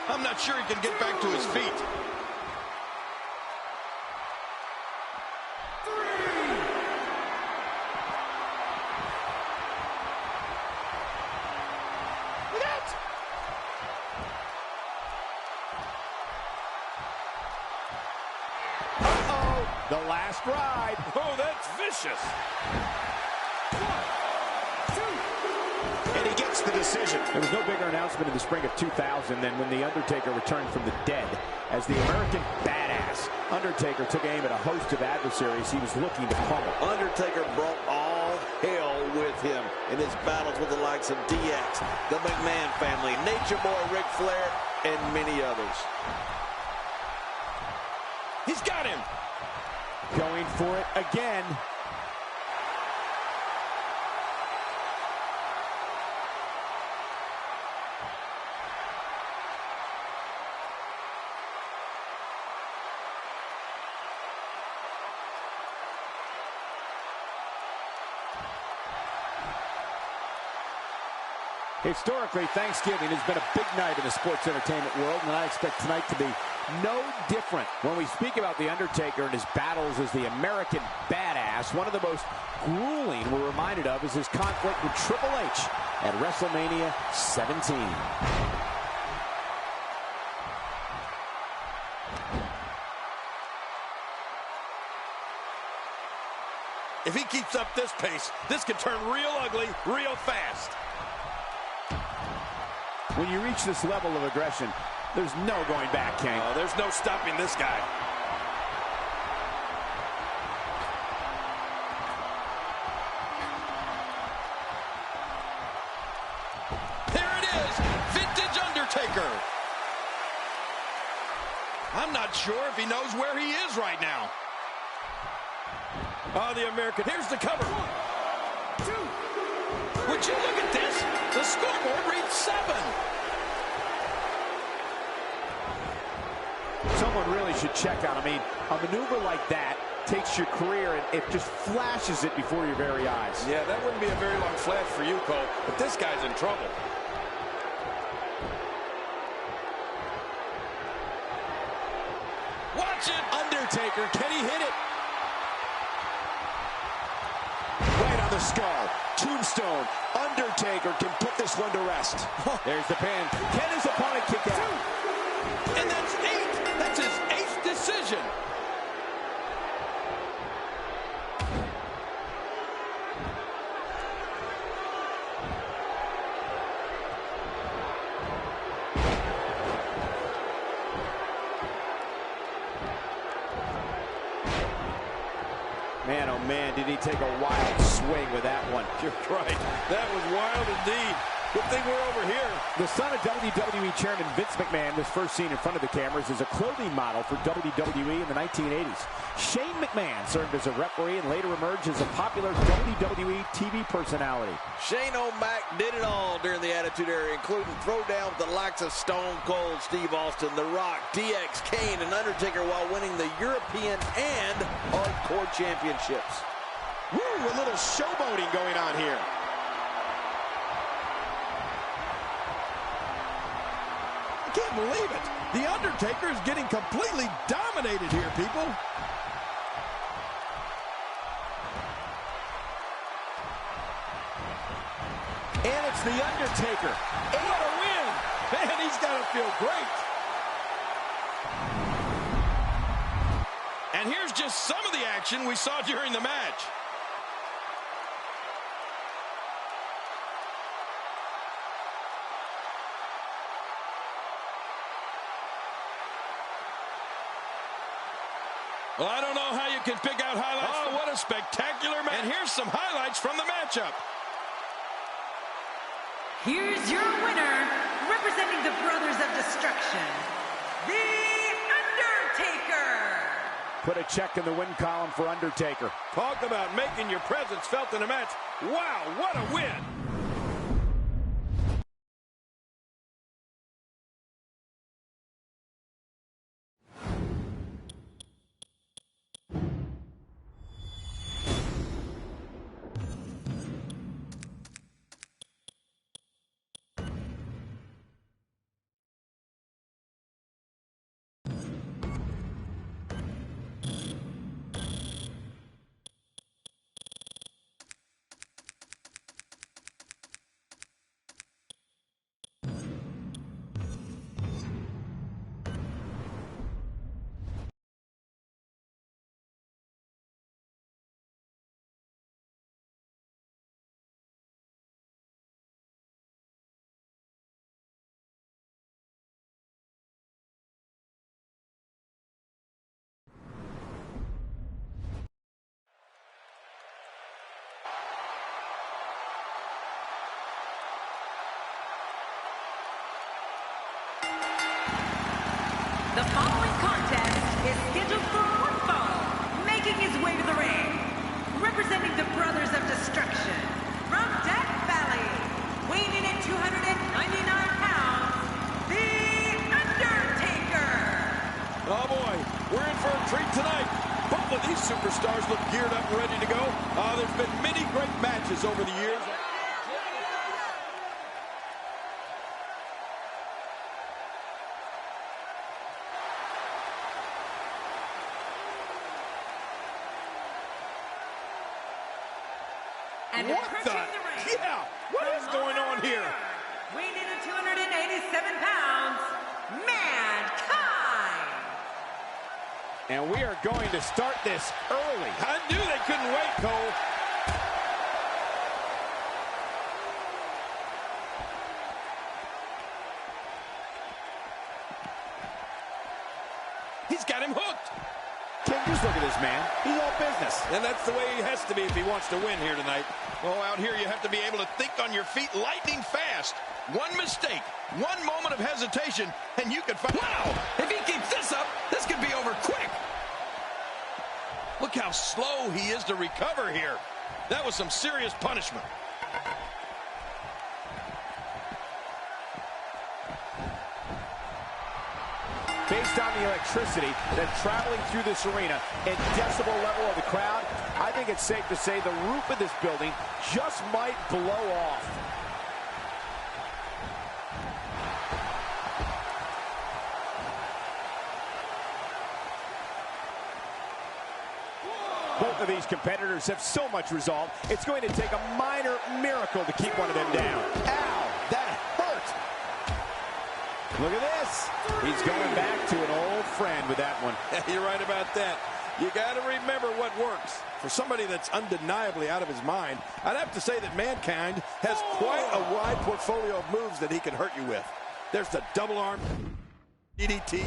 I'm not sure he can get back to his feet. The last ride. Oh, that's vicious. 1, 2. And he gets the decision. There was no bigger announcement in the spring of 2000 than when The Undertaker returned from the dead as the American Badass. Undertaker took aim at a host of adversaries he was looking to pummel. Undertaker brought all hell with him in his battles with the likes of DX, the McMahon family, Nature Boy Ric Flair, and many others. He's got him. Going for it again. Historically, Thanksgiving has been a big night in the sports entertainment world, and I expect tonight to be no different. When we speak about The Undertaker and his battles as the American Badass, one of the most grueling we're reminded of is his conflict with Triple H at WrestleMania 17. If he keeps up this pace, this could turn real ugly real fast. When you reach this level of aggression, there's no going back, King. There's no stopping this guy. There it is, vintage Undertaker. I'm not sure if he knows where he is right now. Oh, the American, here's the cover. 1, 2. Would you look at this? The scoreboard reads 7. Someone really should check out. I mean, a maneuver like that takes your career and it just flashes it before your very eyes. Yeah, that wouldn't be a very long flash for you, Cole, but this guy's in trouble. Watch it! Undertaker, can he hit it? Right on the skull. Tombstone. Undertaker can put this one to rest. There's the pin. Can his opponent kick out? And that's 8. That's his 8th decision. Man, oh man, did he take a wild swing with that one. You're right. That was wild indeed. Good thing we're over here. The son of WWE Chairman Vince McMahon was first seen in front of the cameras as a clothing model for WWE in the 1980s. Shane McMahon served as a referee and later emerged as a popular WWE TV personality. Shane O'Mac did it all during the Attitude Era, including throwdown with the likes of Stone Cold Steve Austin, The Rock, DX, Kane, and Undertaker while winning the European and Hardcore Championships. Woo, a little showboating going on here. I can't believe it. The Undertaker is getting completely dominated here, people. And it's The Undertaker. What a win. Man, he's got to feel great. And here's just some of the action we saw during the match. Well, I don't know how you can pick out highlights. Oh, what a spectacular match. And here's some highlights from the matchup. Here's your winner, representing the Brothers of Destruction, The Undertaker. Put a check in the win column for Undertaker. Talk about making your presence felt in a match. Wow, what a win. The following contest is scheduled for one fall. Making his way to the ring, representing the Brothers of Destruction, from Death Valley, weighing in at 299 pounds, The Undertaker. Oh boy, we're in for a treat tonight. Both of these superstars look geared up and ready to go. There's been many great matches over the years. And What approaching the? the ring, Yeah, what is going on here? weighing in at 287 pounds, Mankind. And we are going to start this early. I knew they couldn't wait, Cole. He's got him hooked. King, just look at this man. He's all business. And that's the way he has to be if he wants to win here tonight. Oh, out here you have to be able to think on your feet lightning fast. One mistake, one moment of hesitation, and you could find... Wow! If he keeps this up, this could be over quick. Look how slow he is to recover here. That was some serious punishment. Based on the electricity that's traveling through this arena and decibel level of the crowd, I think it's safe to say the roof of this building just might blow off. Both of these competitors have so much resolve, it's going to take a minor miracle to keep one of them down. Ow, that hurt. Look at this. He's going back to an old friend with that one. You're right about that. You got to remember what works. For somebody that's undeniably out of his mind, I'd have to say that Mankind has quite a wide portfolio of moves that he can hurt you with. There's the double arm DDT,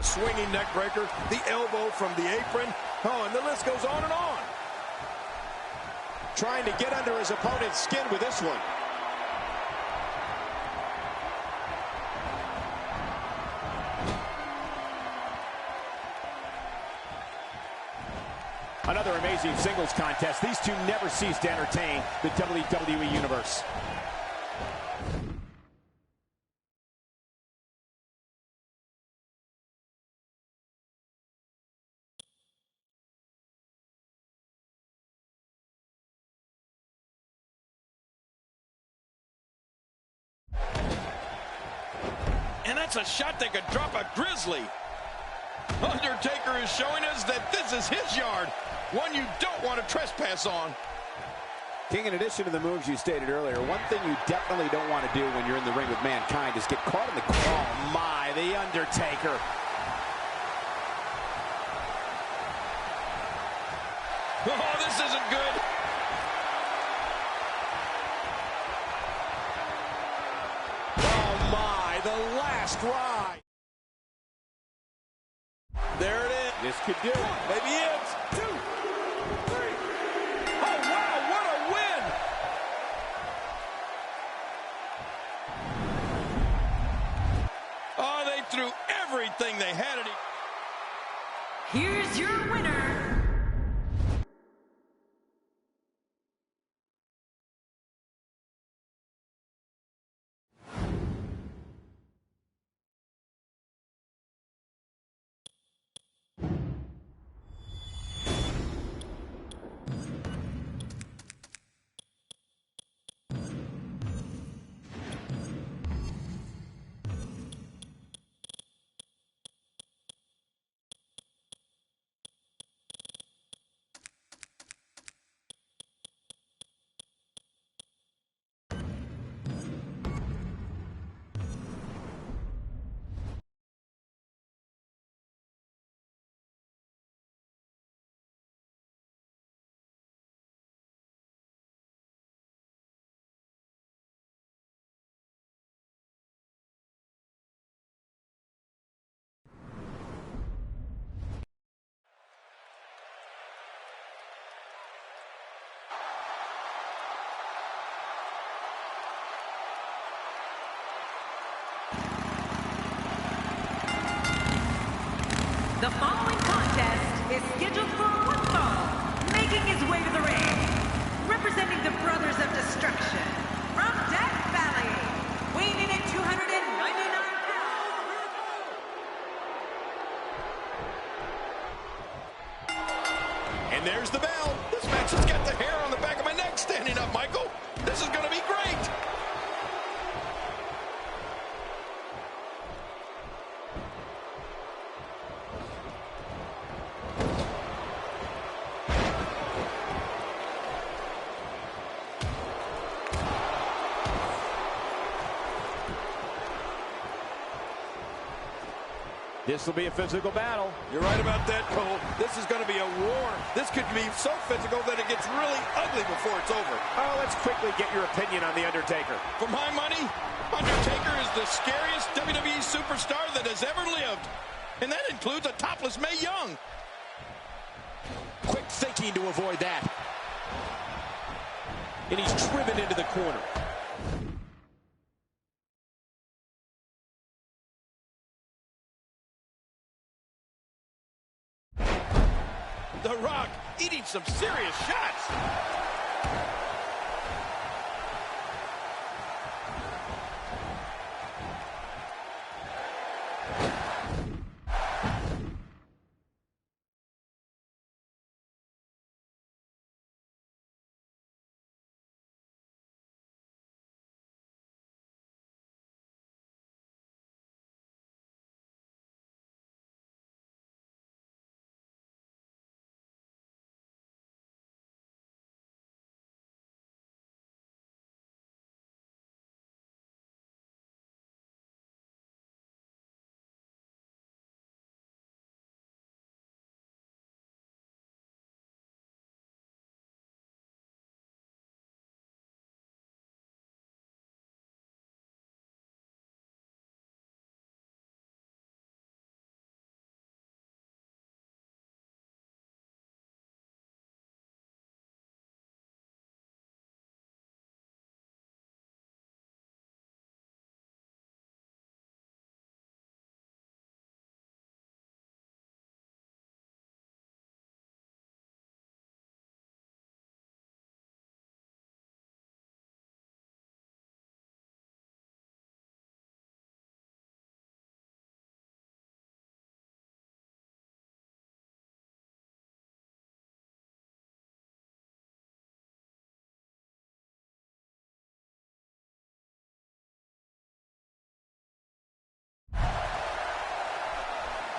swinging neck breaker, the elbow from the apron. Oh, and the list goes on and on. Trying to get under his opponent's skin with this one. Another amazing singles contest. These two never cease to entertain the WWE Universe. And that's a shot that could drop a grizzly. Undertaker is showing us that this is his yard, one you don't want to trespass on. King, in addition to the moves you stated earlier, one thing you definitely don't want to do when you're in the ring with Mankind is get caught in the... Oh, my, the Undertaker. Oh, this isn't good. Oh, my, the last ride. There it is. This could do it. Maybe it's 2, 3. Oh, wow, what a win. Oh, they threw everything they had at him. Here's your winner, is scheduled for one fall, making his way to the ring, representing the Brothers of Destruction, from Death Valley, weighing in at 299 pounds. And there's the bell. This match has got the hair on the back of my neck standing up, Michael. This is going to be great. This will be a physical battle. You're right about that, Cole. This is going to be a war. This could be so physical that it gets really ugly before it's over. Oh, let's quickly get your opinion on The Undertaker. For my money, Undertaker is the scariest WWE superstar that has ever lived. And that includes a topless Mae Young. Quick thinking to avoid that. And he's driven into the corner. The Rock eating some serious shots.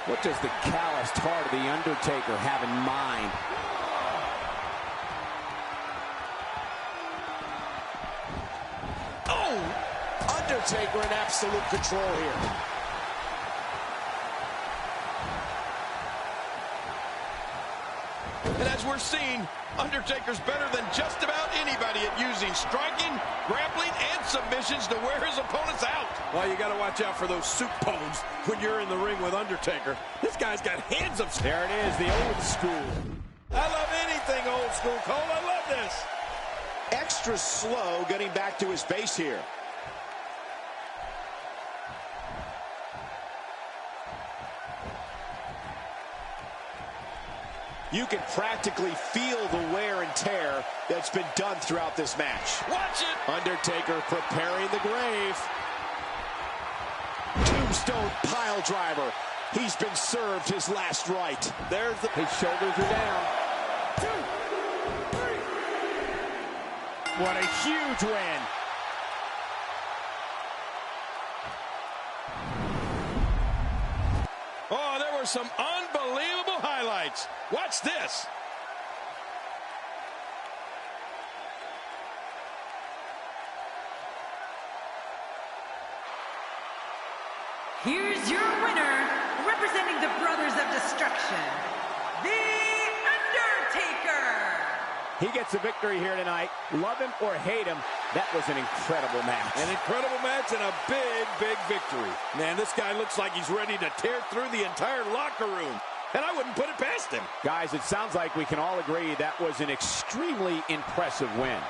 What does the calloused heart of The Undertaker have in mind? Oh! Undertaker in absolute control here. And as we're seeing, Undertaker's better than just about anybody at using striking, grappling, and submissions to wear his opponents out. Well, you got to watch out for those soup bones when you're in the ring with Undertaker. This guy's got hands of... There it is, the old school. I love anything old school, Cole. I love this. Extra slow getting back to his base here. You can practically feel the wear and tear that's been done throughout this match. Watch it! Undertaker preparing the grave. Tombstone pile driver. He's been served his last right. There's the... His shoulders are down. 2, 3. What a huge win. Oh, there were some unbelievable highlights. Watch this. Here's your winner, representing the Brothers of Destruction, The Undertaker. He gets a victory here tonight. Love him or hate him, that was an incredible match. An incredible match and a big, big victory. Man, this guy looks like he's ready to tear through the entire locker room. And I wouldn't put it past him. Guys, it sounds like we can all agree that was an extremely impressive win.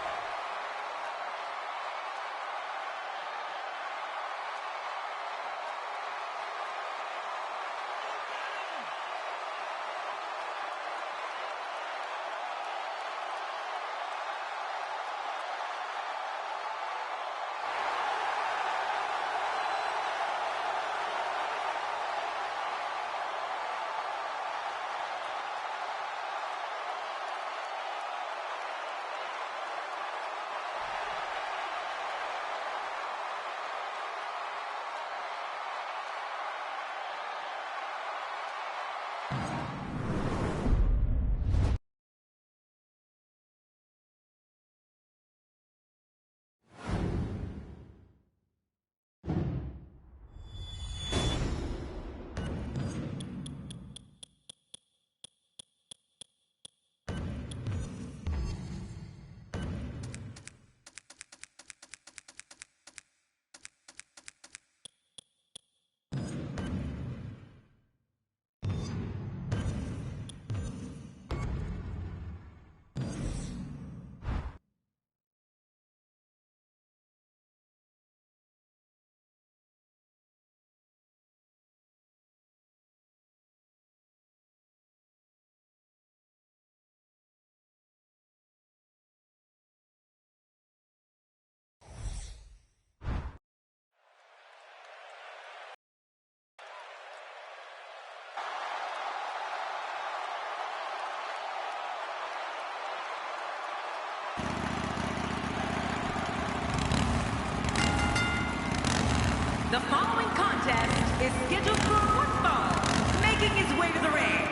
The following contest is scheduled for one fall, making his way to the ring.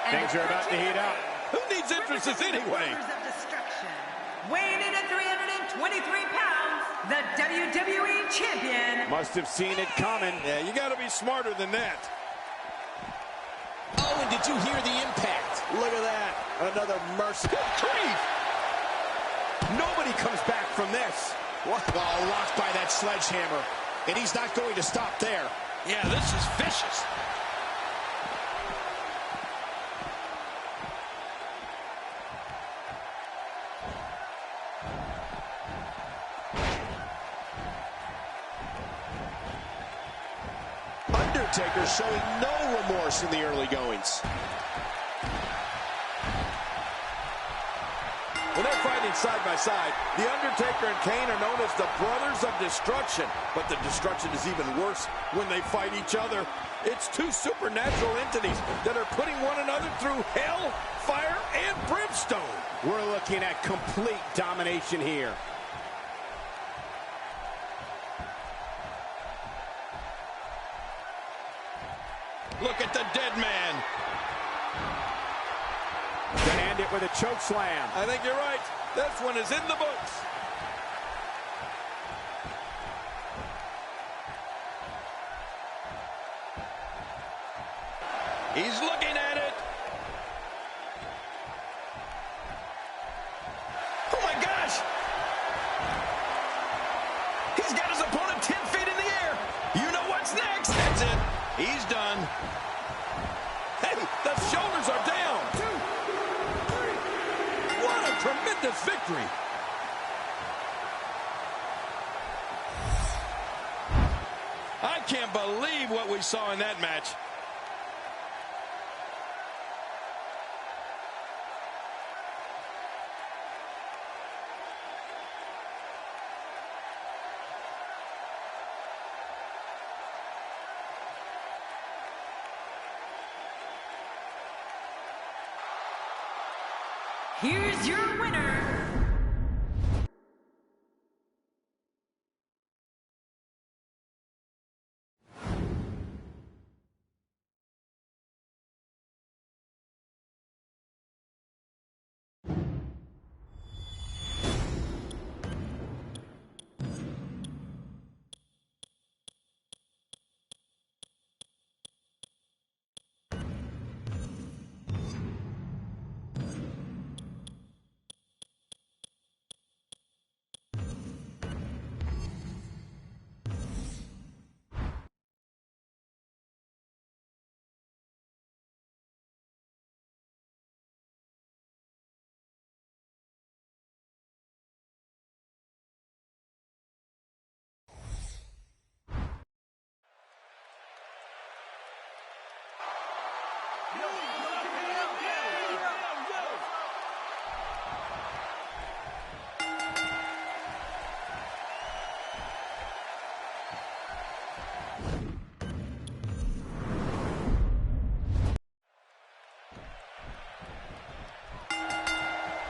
Things are about to heat up. Who needs entrances anyway? Weighing in at 323 pounds, the WWE Champion. Must have seen it coming. Yeah, you got to be smarter than that. Oh, and did you hear the impact? Look at that. Another merciful Grief! Nobody comes back from this. What? Oh, locked by that sledgehammer. And he's not going to stop there. Yeah, this is vicious. Undertaker showing no remorse in the early goings. When they're fighting side by side, The Undertaker and Kane are known as the Brothers of Destruction. But the destruction is even worse when they fight each other. It's two supernatural entities that are putting one another through hell, fire, and brimstone. We're looking at complete domination here. Look at the dead man. Gonna end it with a choke slam. I think you're right. This one is in the books. He's looking at it. Oh, my gosh. He's got his opponent 10 feet in the air. You know what's next. That's it. He's done. Hey, the shoulders are down. 2, 3. What a tremendous victory. I can't believe what we saw in that match. Here's your winner.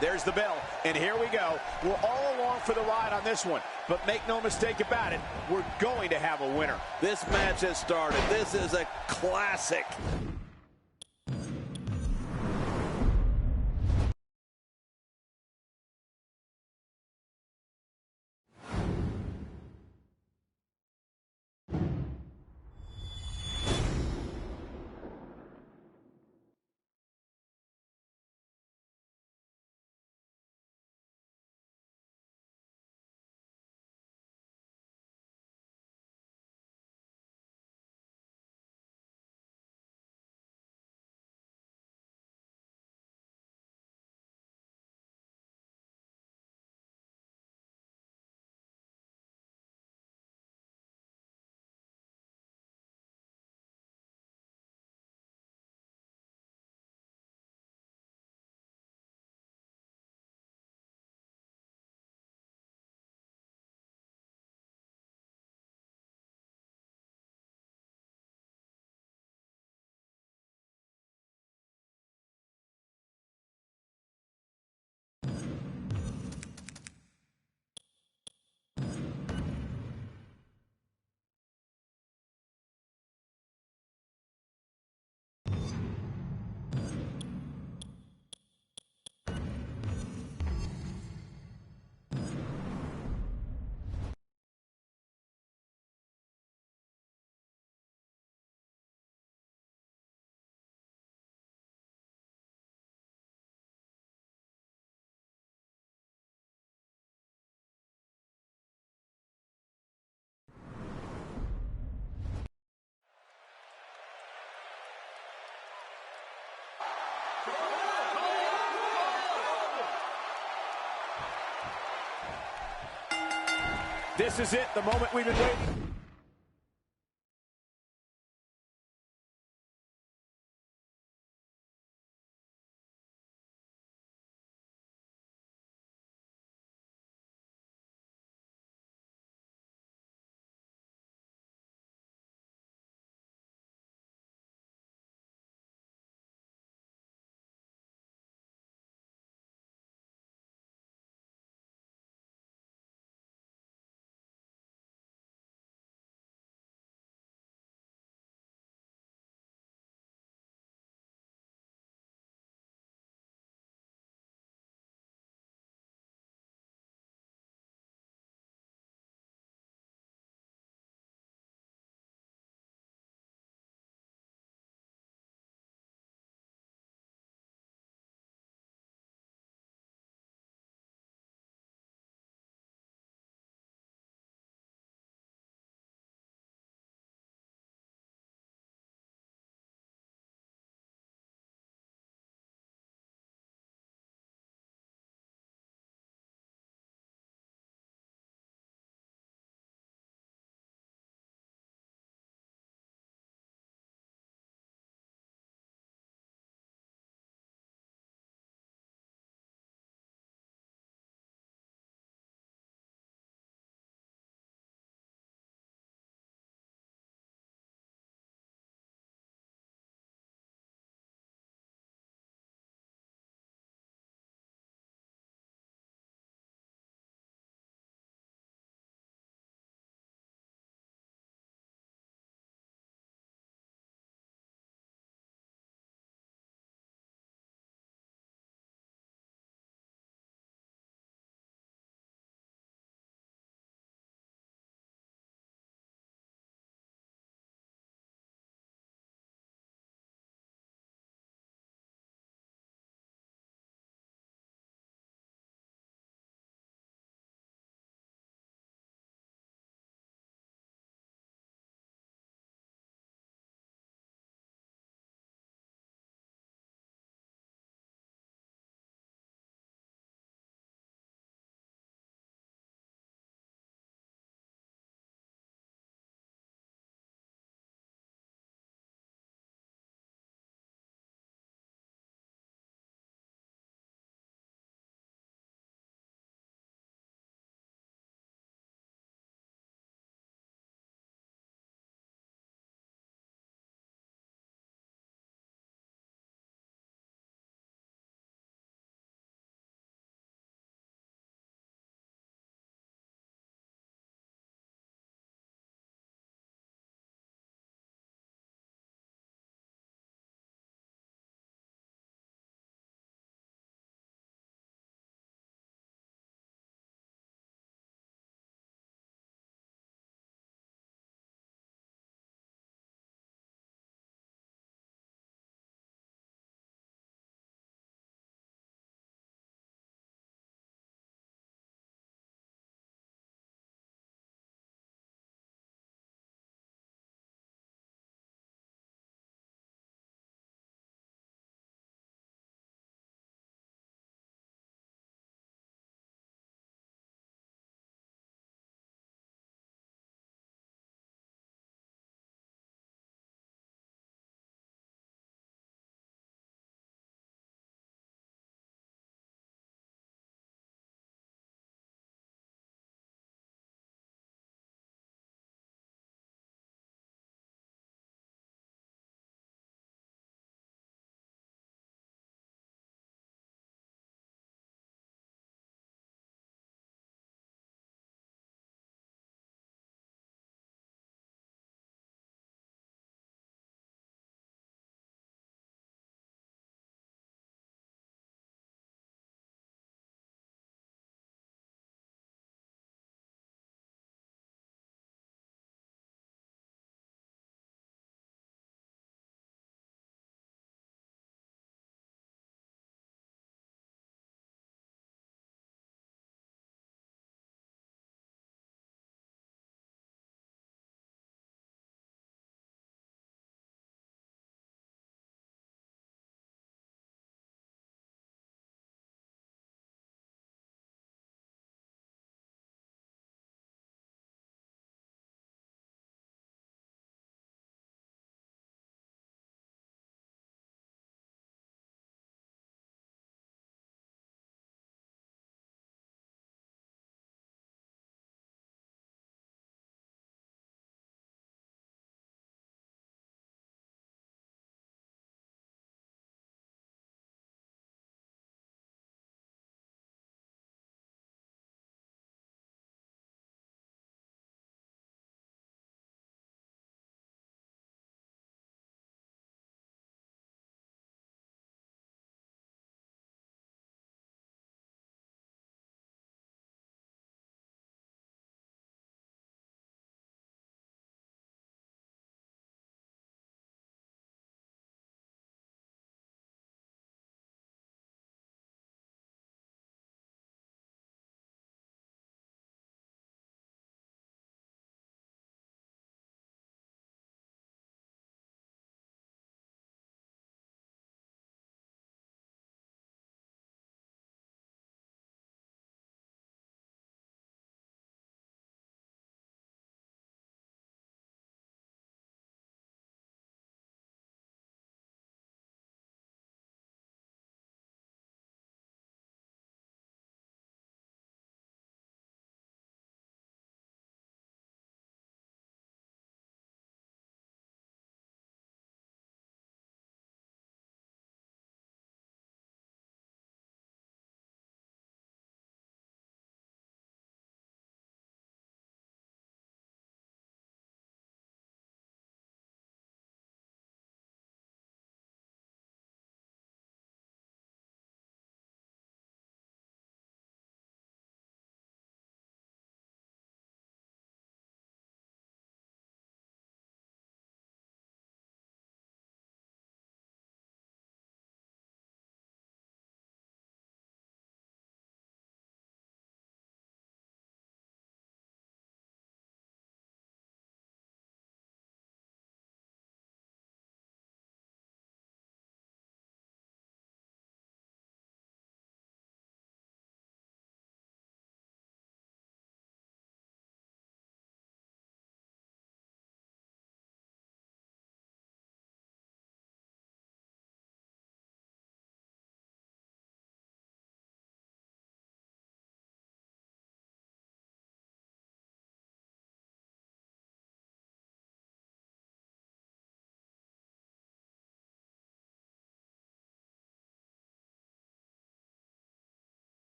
There's the bell, and here we go. We're all along for the ride on this one, but make no mistake about it, we're going to have a winner. This match has started. This is a classic. This is it, the moment we've been waiting.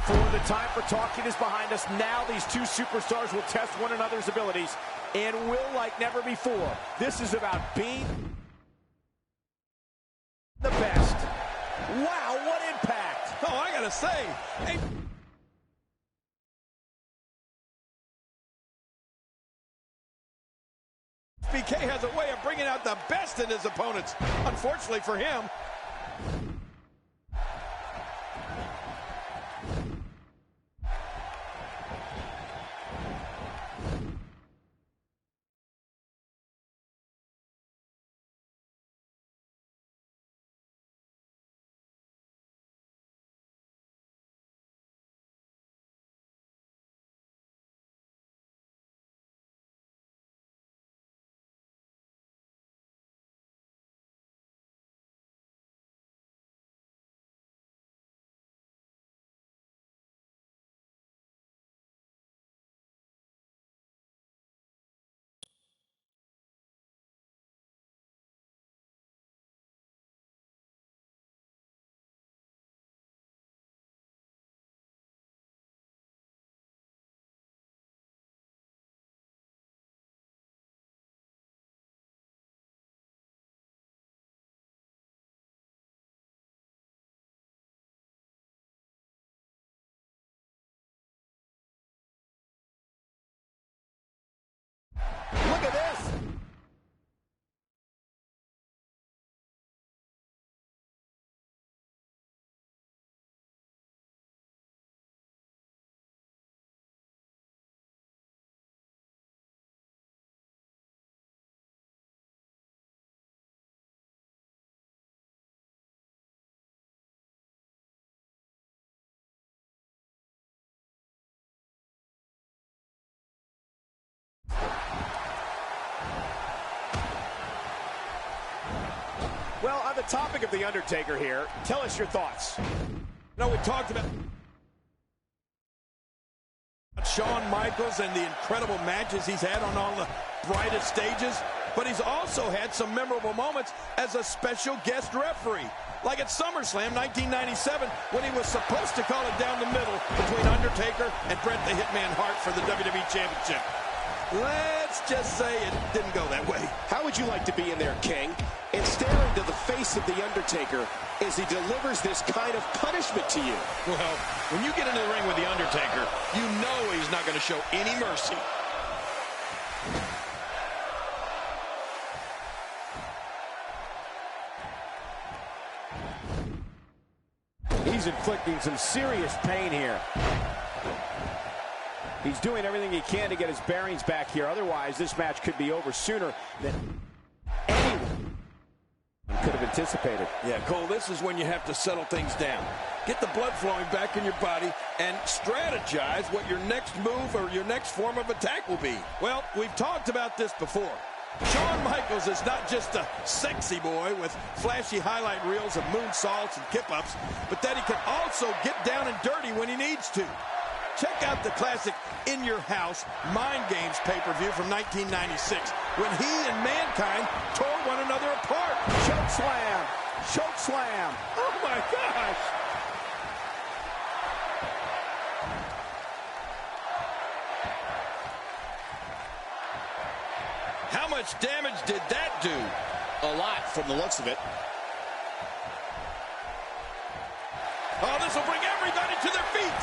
For the time for talking is behind us. Now these two superstars will test one another's abilities and will like never before. This is about being the best. Wow, what impact! Oh, I gotta say, hey, BK has a way of bringing out the best in his opponents. Unfortunately for him. Look at this! Well, on the topic of The Undertaker here, tell us your thoughts. We talked about Shawn Michaels and the incredible matches he's had on all the brightest stages, but he's also had some memorable moments as a special guest referee, like at SummerSlam 1997 when he was supposed to call it down the middle between Undertaker and Bret the Hitman Hart for the WWE Championship. Let's just say it didn't go that way. How would you like to be in there, King, and stare into the face of The Undertaker as he delivers this kind of punishment to you? Well, when you get into the ring with The Undertaker, you know he's not going to show any mercy. He's inflicting some serious pain here. He's doing everything he can to get his bearings back here. Otherwise, this match could be over sooner than anyone could have anticipated. Yeah, Cole, this is when you have to settle things down. Get the blood flowing back in your body and strategize what your next move or your next form of attack will be. Well, we've talked about this before. Shawn Michaels is not just a sexy boy with flashy highlight reels of moonsaults and kip-ups, but that he can also get down and dirty when he needs to. Check out the classic In Your House Mind Games pay-per-view from 1996 when he and Mankind tore one another apart. Choke slam! Choke slam! Oh my gosh! How much damage did that do? A lot from the looks of it. Oh, this will bring everybody to their feet.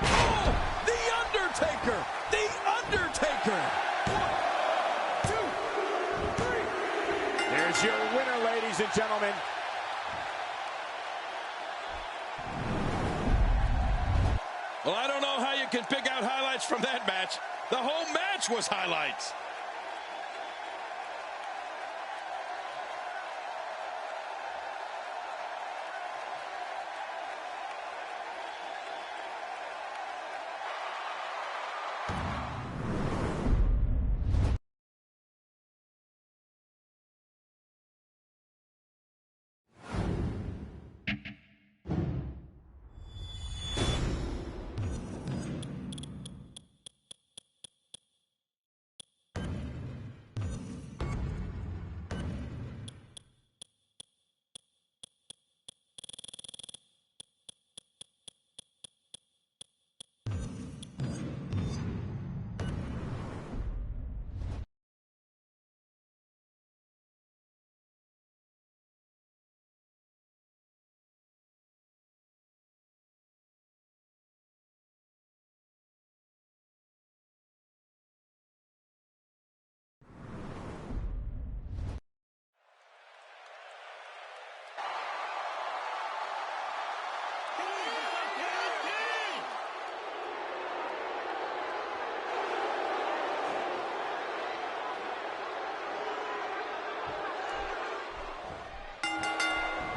Oh, The Undertaker! The Undertaker! 1, 2, 3. There's your winner, ladies and gentlemen. Well, I don't know how you can pick out highlights from that match. The whole match was highlights.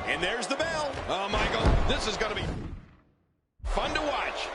And there's the bell. Oh, Michael, this is going to be fun to watch.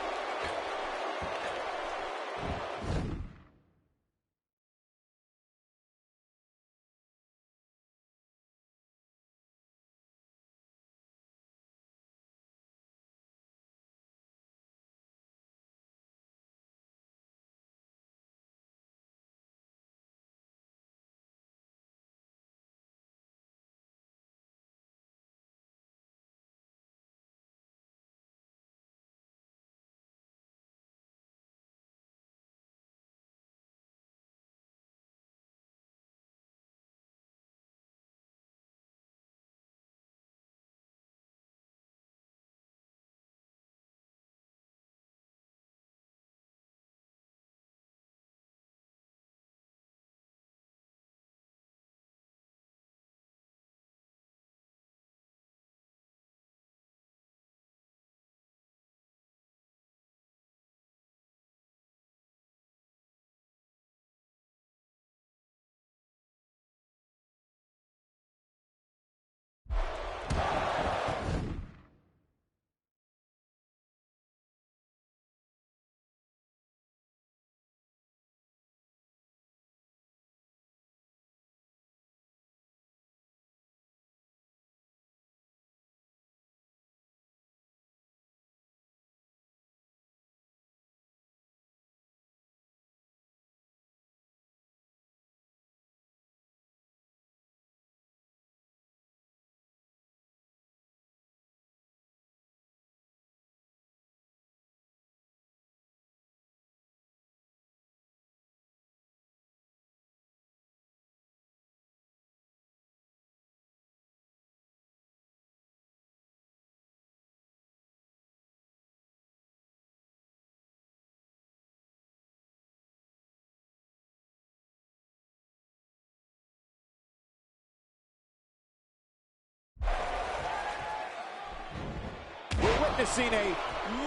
Witnessing a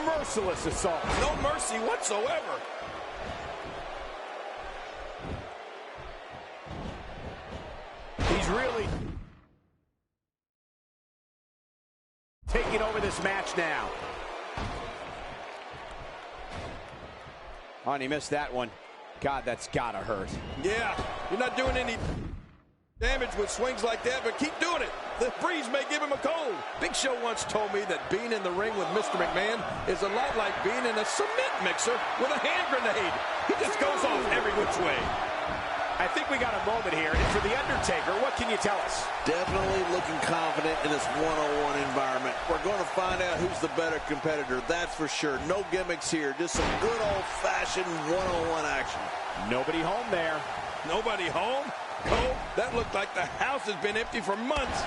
merciless assault. No mercy whatsoever. He's really taking over this match now. Oh, and he missed that one. God, that's gotta hurt. Yeah, you're not doing any damage with swings like that, but keep doing it. The breeze may give him a cold. Big Show once told me that being in the ring with Mr. McMahon is a lot like being in a cement mixer with a hand grenade. He just goes off every which way. I think we got a moment here. And for The Undertaker, what can you tell us? Definitely looking confident in this one-on-one environment. We're going to find out who's the better competitor, that's for sure. No gimmicks here, just some good old-fashioned one-on-one action. Nobody home there. Nobody home? Cole, that looked like the house has been empty for months.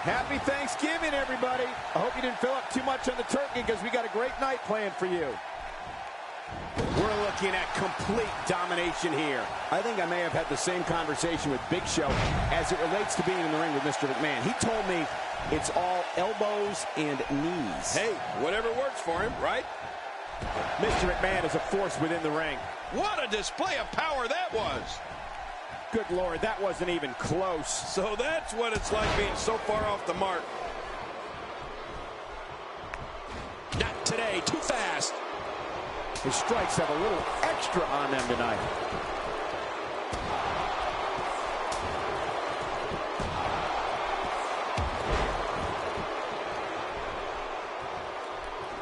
Happy Thanksgiving, everybody. I hope you didn't fill up too much on the turkey because we got a great night planned for you. We're looking at complete domination here. I think I may have had the same conversation with Big Show as it relates to being in the ring with Mr. McMahon. He told me it's all elbows and knees. Hey, whatever works for him, right? Mr. McMahon is a force within the ring. What a display of power that was. Good Lord, that wasn't even close. So that's what it's like being so far off the mark. Not today. Too fast. His strikes have a little extra on them tonight.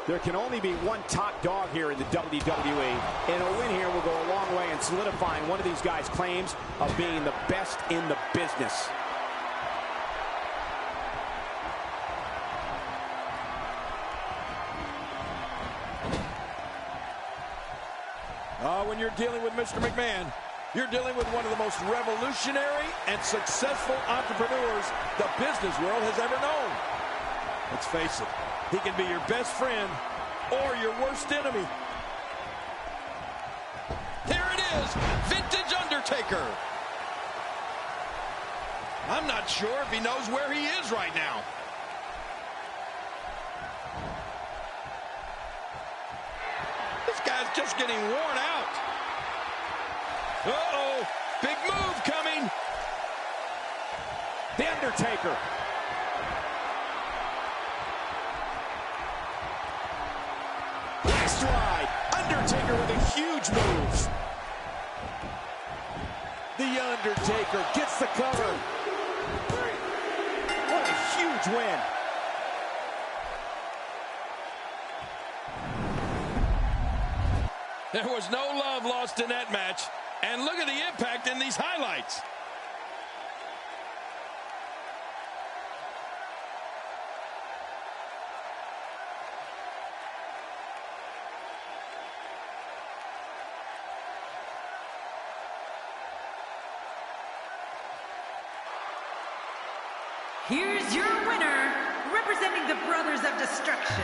There can only be one top dog here in the WWE, and a win here will go a long way in solidifying one of these guys' claims of being the best in the business. When you're dealing with Mr. McMahon, you're dealing with one of the most revolutionary and successful entrepreneurs the business world has ever known. Let's face it, he can be your best friend or your worst enemy. Here it is, vintage Undertaker. I'm not sure if he knows where he is right now. This guy's just getting worn out. Uh-oh, big move coming. The Undertaker. Last ride. Undertaker with a huge move. The Undertaker gets the cover. What a huge win. There was no love lost in that match. And look at the impact in these highlights. Here's your winner, representing the Brothers of Destruction.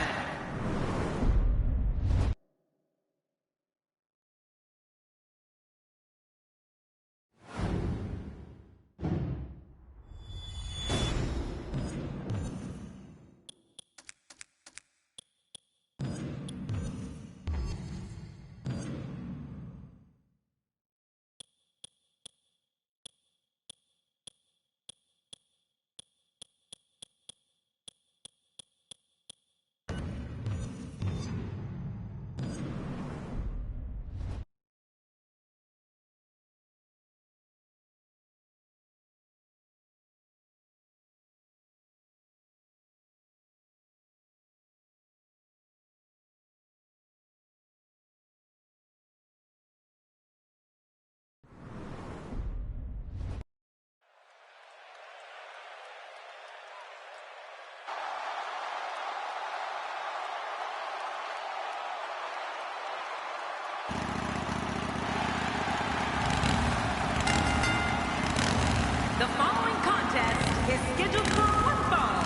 The following contest is scheduled for one fall,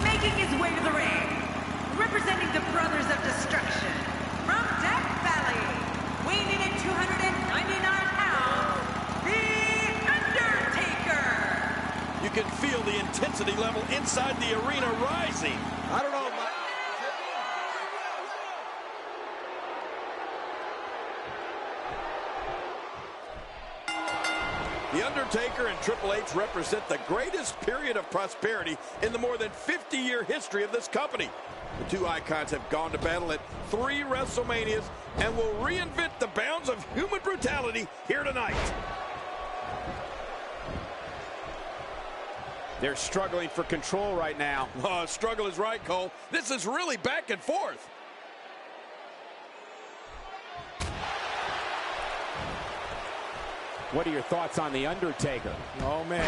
making his way to the ring, representing the Brothers of Destruction, from Death Valley, weighing in at 299 pounds, The Undertaker. You can feel the intensity level inside the arena rising. I don't know, The Undertaker and Triple H represent the greatest period of prosperity in the more than 50-year history of this company. The two icons have gone to battle at 3 WrestleManias and will reinvent the bounds of human brutality here tonight. They're struggling for control right now. Oh, struggle is right, Cole. This is really back and forth. What are your thoughts on The Undertaker? Oh, man.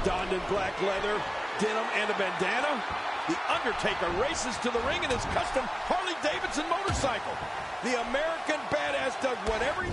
Donned in black leather, denim, and a bandana. The Undertaker races to the ring in his custom Harley-Davidson motorcycle. The American Badass does whatever he...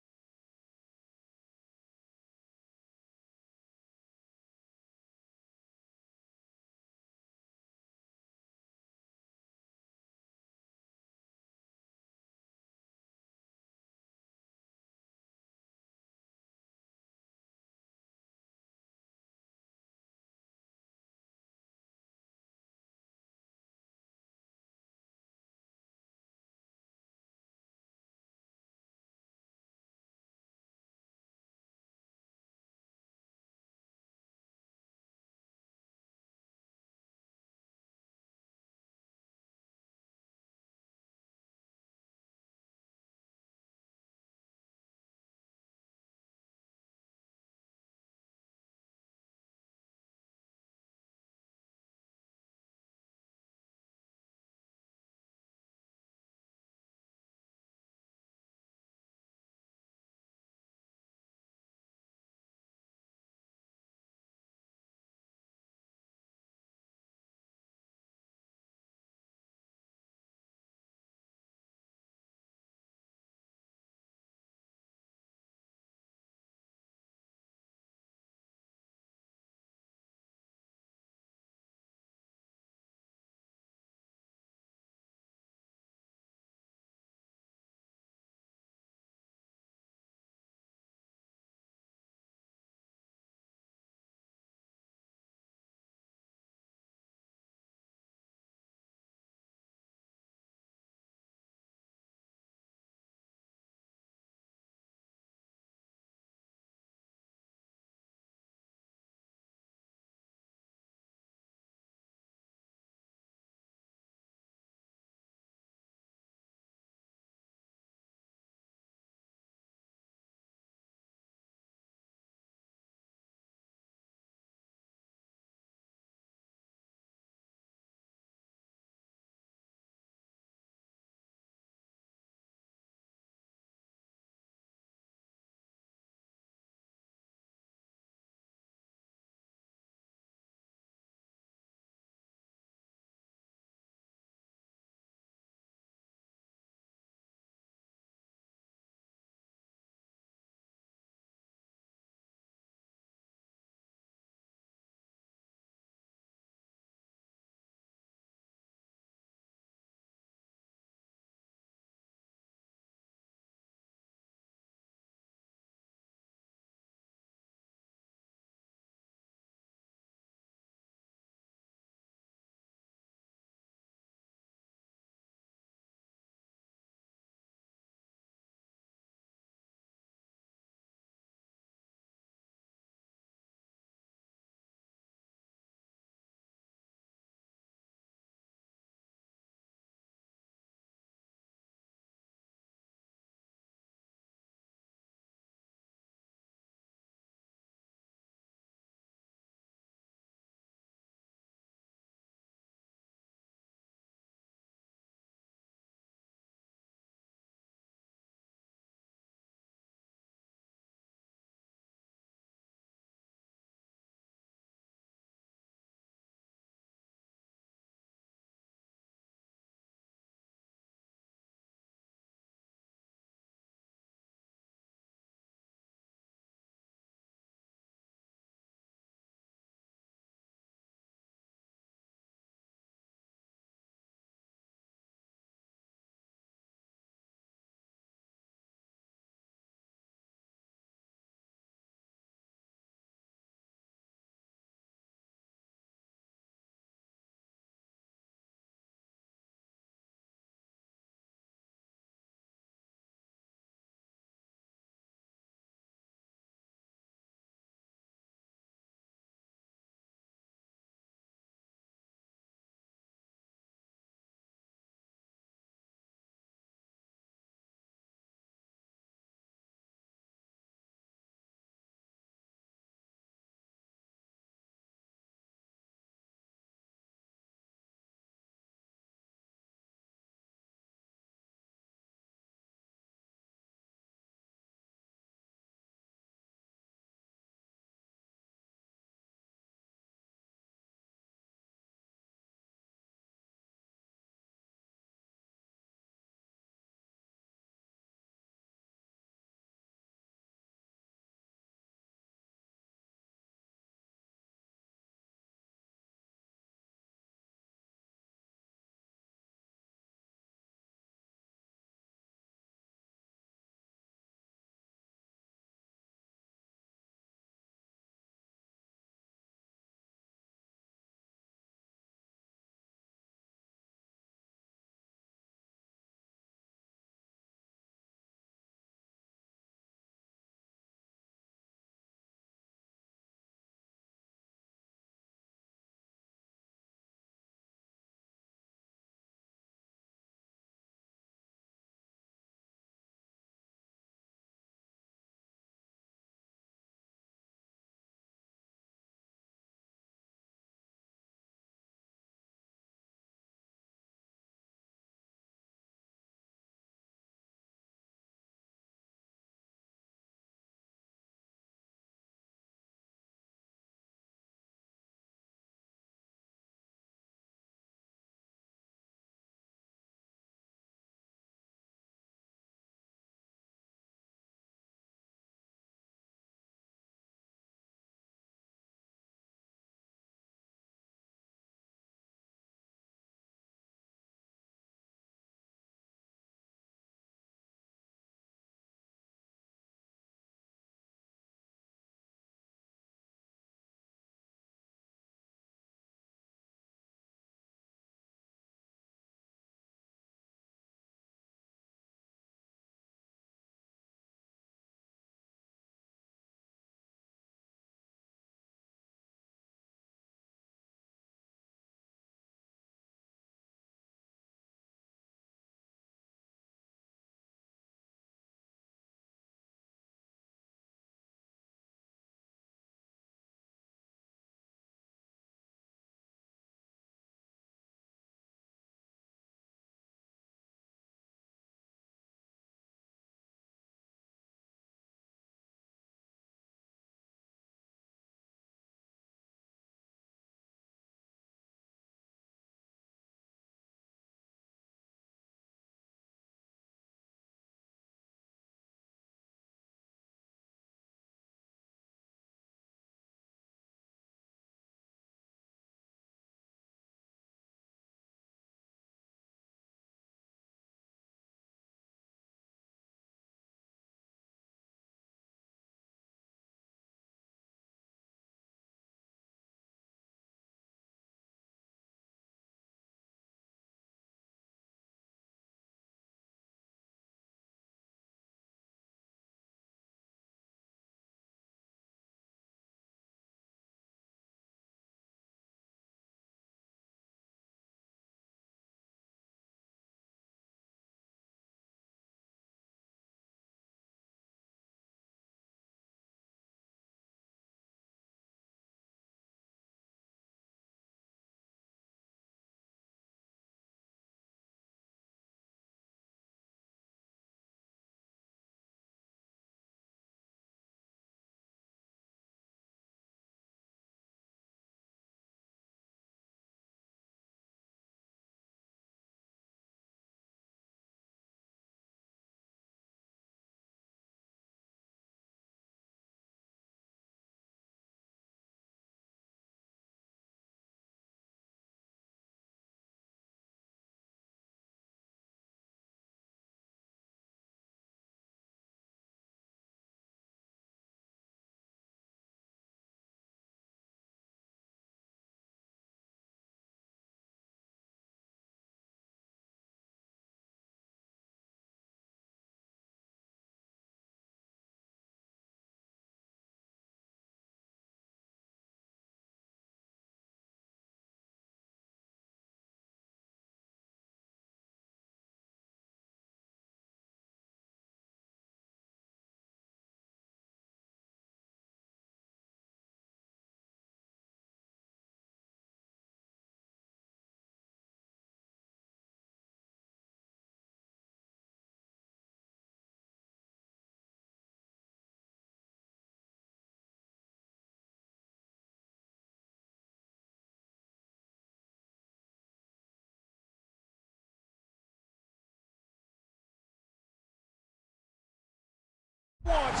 Wants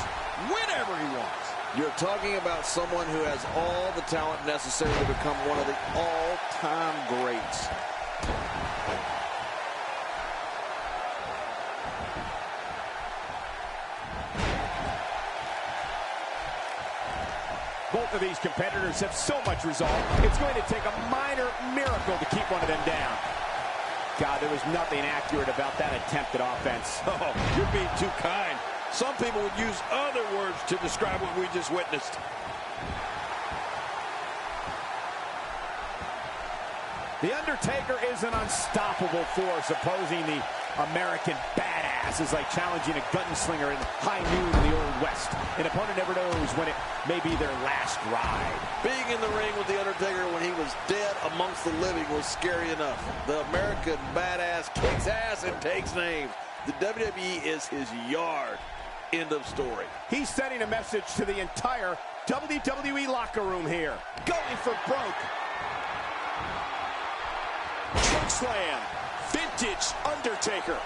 whenever he wants. You're talking about someone who has all the talent necessary to become one of the all-time greats. Both of these competitors have so much resolve, it's going to take a minor miracle to keep one of them down. God, there was nothing accurate about that attempt at offense. Oh, you're being too kind. Some people would use other words to describe what we just witnessed. The Undertaker is an unstoppable force, opposing the American badass is like challenging a gunslinger in high noon in the Old West. An opponent never knows when it may be their last ride. Being in the ring with The Undertaker when he was dead amongst the living was scary enough. The American badass kicks ass and takes names. The WWE is his yard. End of story. He's sending a message to the entire WWE locker room here. Going for broke. Choke slam. Vintage Undertaker.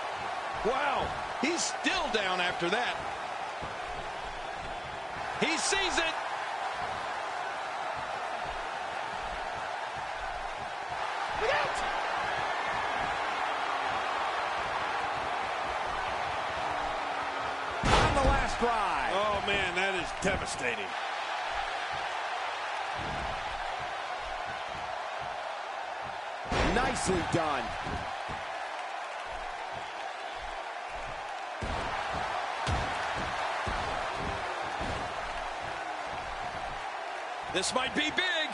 Wow, he's still down after that. He sees it. Look out! On the last ride. Oh, man, that is devastating. Nicely done. This might be big.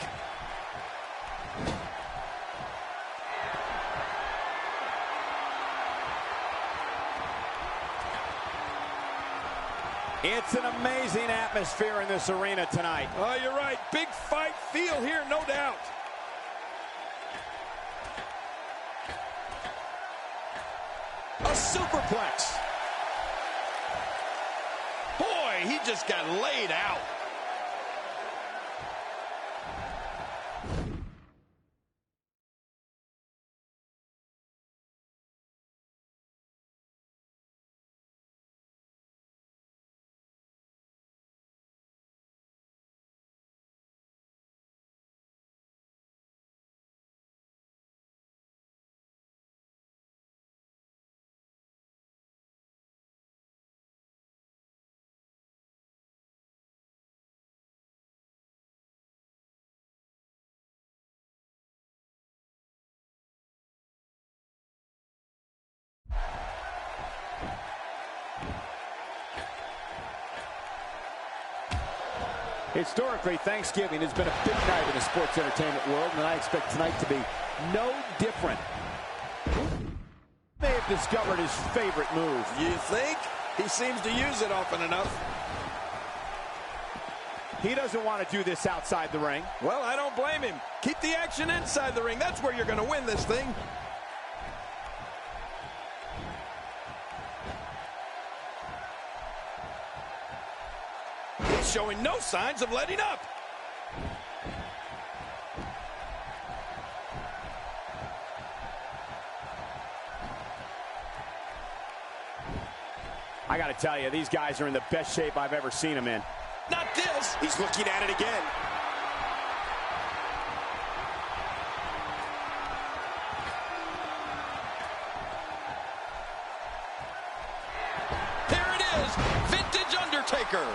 It's an amazing atmosphere in this arena tonight. Oh, you're right. Big fight feel here, no doubt. A superplex. Boy, he just got laid out. Historically, Thanksgiving has been a big night in the sports entertainment world, and I expect tonight to be no different. May have discovered his favorite move. You think? He seems to use it often enough. He doesn't want to do this outside the ring. Well, I don't blame him. Keep the action inside the ring. That's where you're going to win this thing. He's showing no signs of letting up. I got to tell you, these guys are in the best shape I've ever seen them in. Not this. He's looking at it again. There it is. Vintage Undertaker.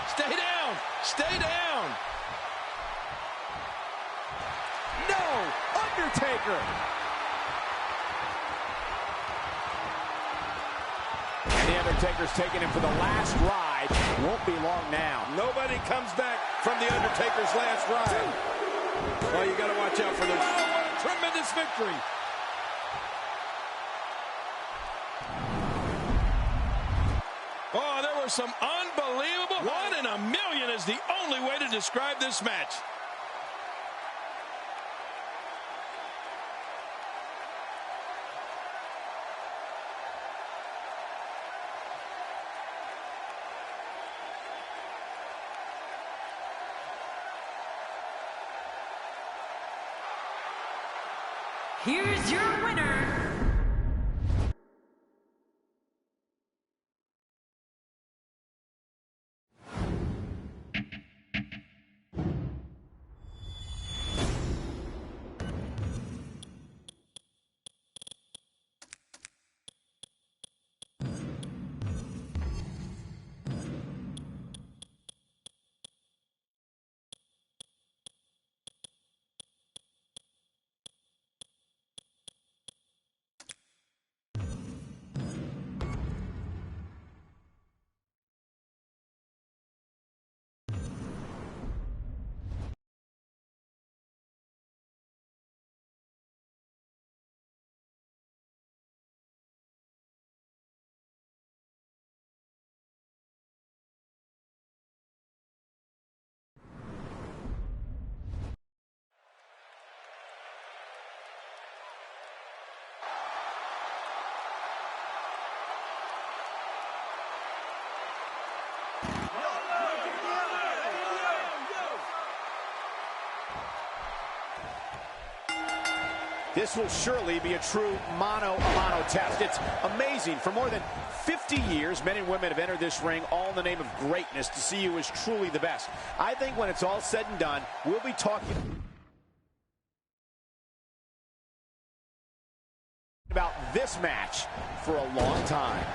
Stay down. Stay down. No! Undertaker! And the Undertaker's taking him for the last ride. Won't be long now. Nobody comes back from the Undertaker's last ride. Oh, you got to watch out for this. Oh, what a tremendous victory. Oh, there was some unbelievable. 1 in a million is the only way to describe this match. Here's your winner, This will surely be a true mano-a-mano test. It's amazing. For more than 50 years, men and women have entered this ring all in the name of greatness to see who is truly the best. I think when it's all said and done, we'll be talking about this match for a long time.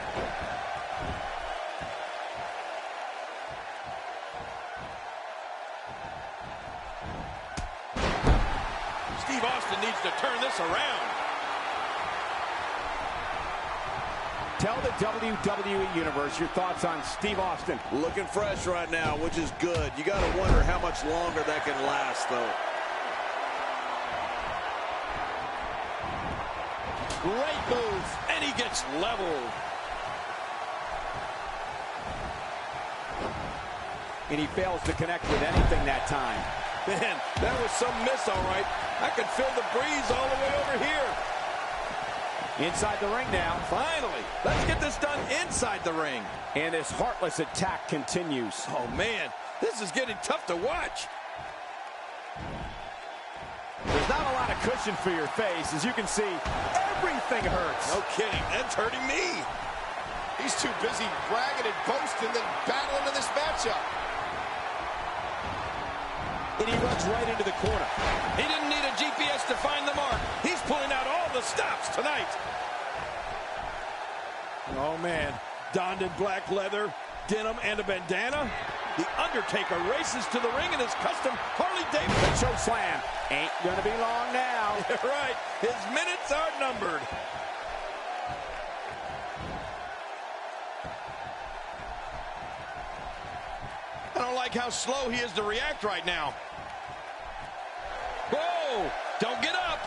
Steve Austin needs to turn this around. Tell the WWE Universe your thoughts on Steve Austin. Looking fresh right now, which is good. You got to wonder how much longer that can last, though. Great move, and he gets leveled. And he fails to connect with anything that time. Man, that was some miss, all right. I can feel the breeze all the way over here. Inside the ring now. Finally, let's get this done inside the ring. And this heartless attack continues. Oh, man, this is getting tough to watch. There's not a lot of cushion for your face. As you can see, everything hurts. No kidding, that's hurting me. He's too busy bragging and boasting than battling in this matchup. And he runs right into the corner. He didn't need a GPS to find the mark. He's pulling out all the stops tonight. Oh, man. Donned in black leather, denim, and a bandana. The Undertaker races to the ring in his custom Harley-Davidson. Choke slam. Ain't gonna be long now. You're right. His minutes are numbered. I don't like how slow he is to react right now. Whoa! Don't get up!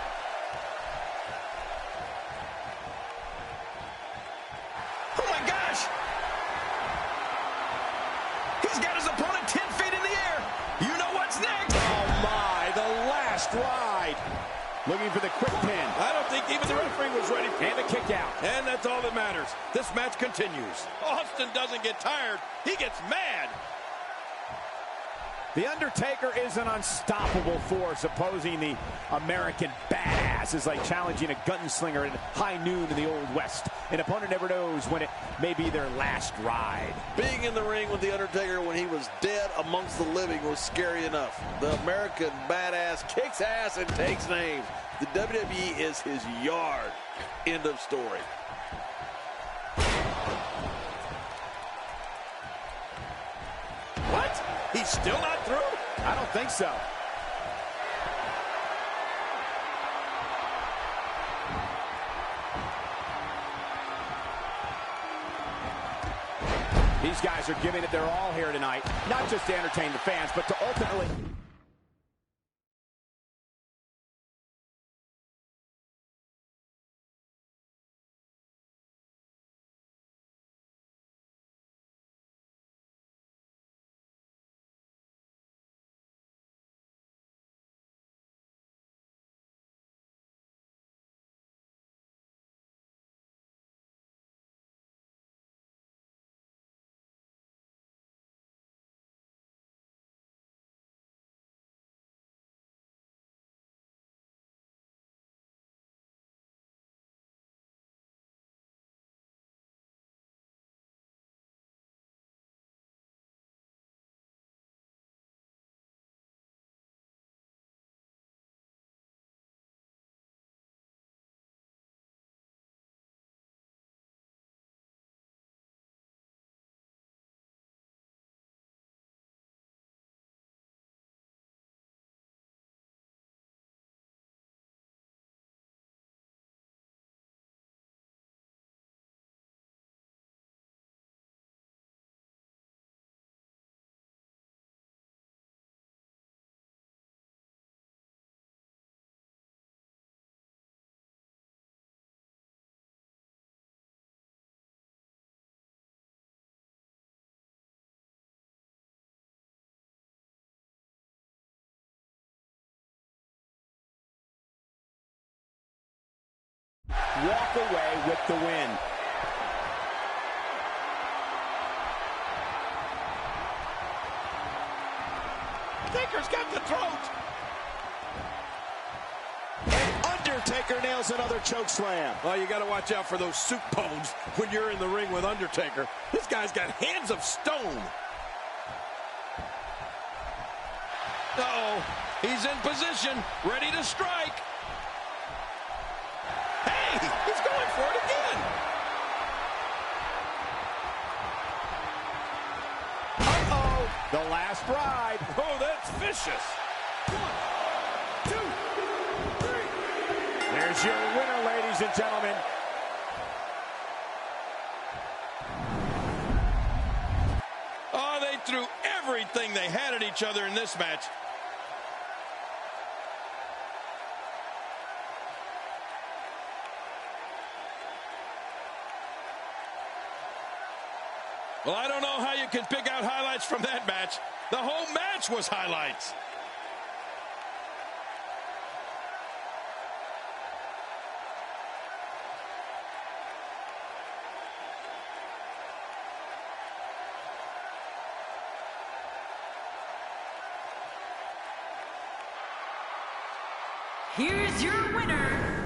Oh my gosh! He's got his opponent 10 feet in the air. You know what's next? Oh my, the last ride. Looking for the quick pin. I don't think even the referee was ready. And the kick out. And that's all that matters. This match continues. Austin doesn't get tired. He gets mad. The Undertaker is an unstoppable force opposing the American badass. It's like challenging a gunslinger at high noon in the Old West. An opponent never knows when it may be their last ride. Being in the ring with The Undertaker when he was dead amongst the living was scary enough. The American badass kicks ass and takes names. The WWE is his yard. End of story. What? He's still not through? I don't think so. These guys are giving it their all here tonight, not just to entertain the fans, but to ultimately... walk away with the win. Taker's got the throat. And Undertaker nails another choke slam. Well, you got to watch out for those soup bones when you're in the ring with Undertaker. This guy's got hands of stone. Uh-oh. He's in position, ready to strike. Hey, he's going for it again. Uh-oh. The last ride. Oh, that's vicious. 1, 2, 3. There's your winner, ladies and gentlemen. Oh, they threw everything they had at each other in this match. Well, I don't know how you can pick out highlights from that match. The whole match was highlights. Here's your winner,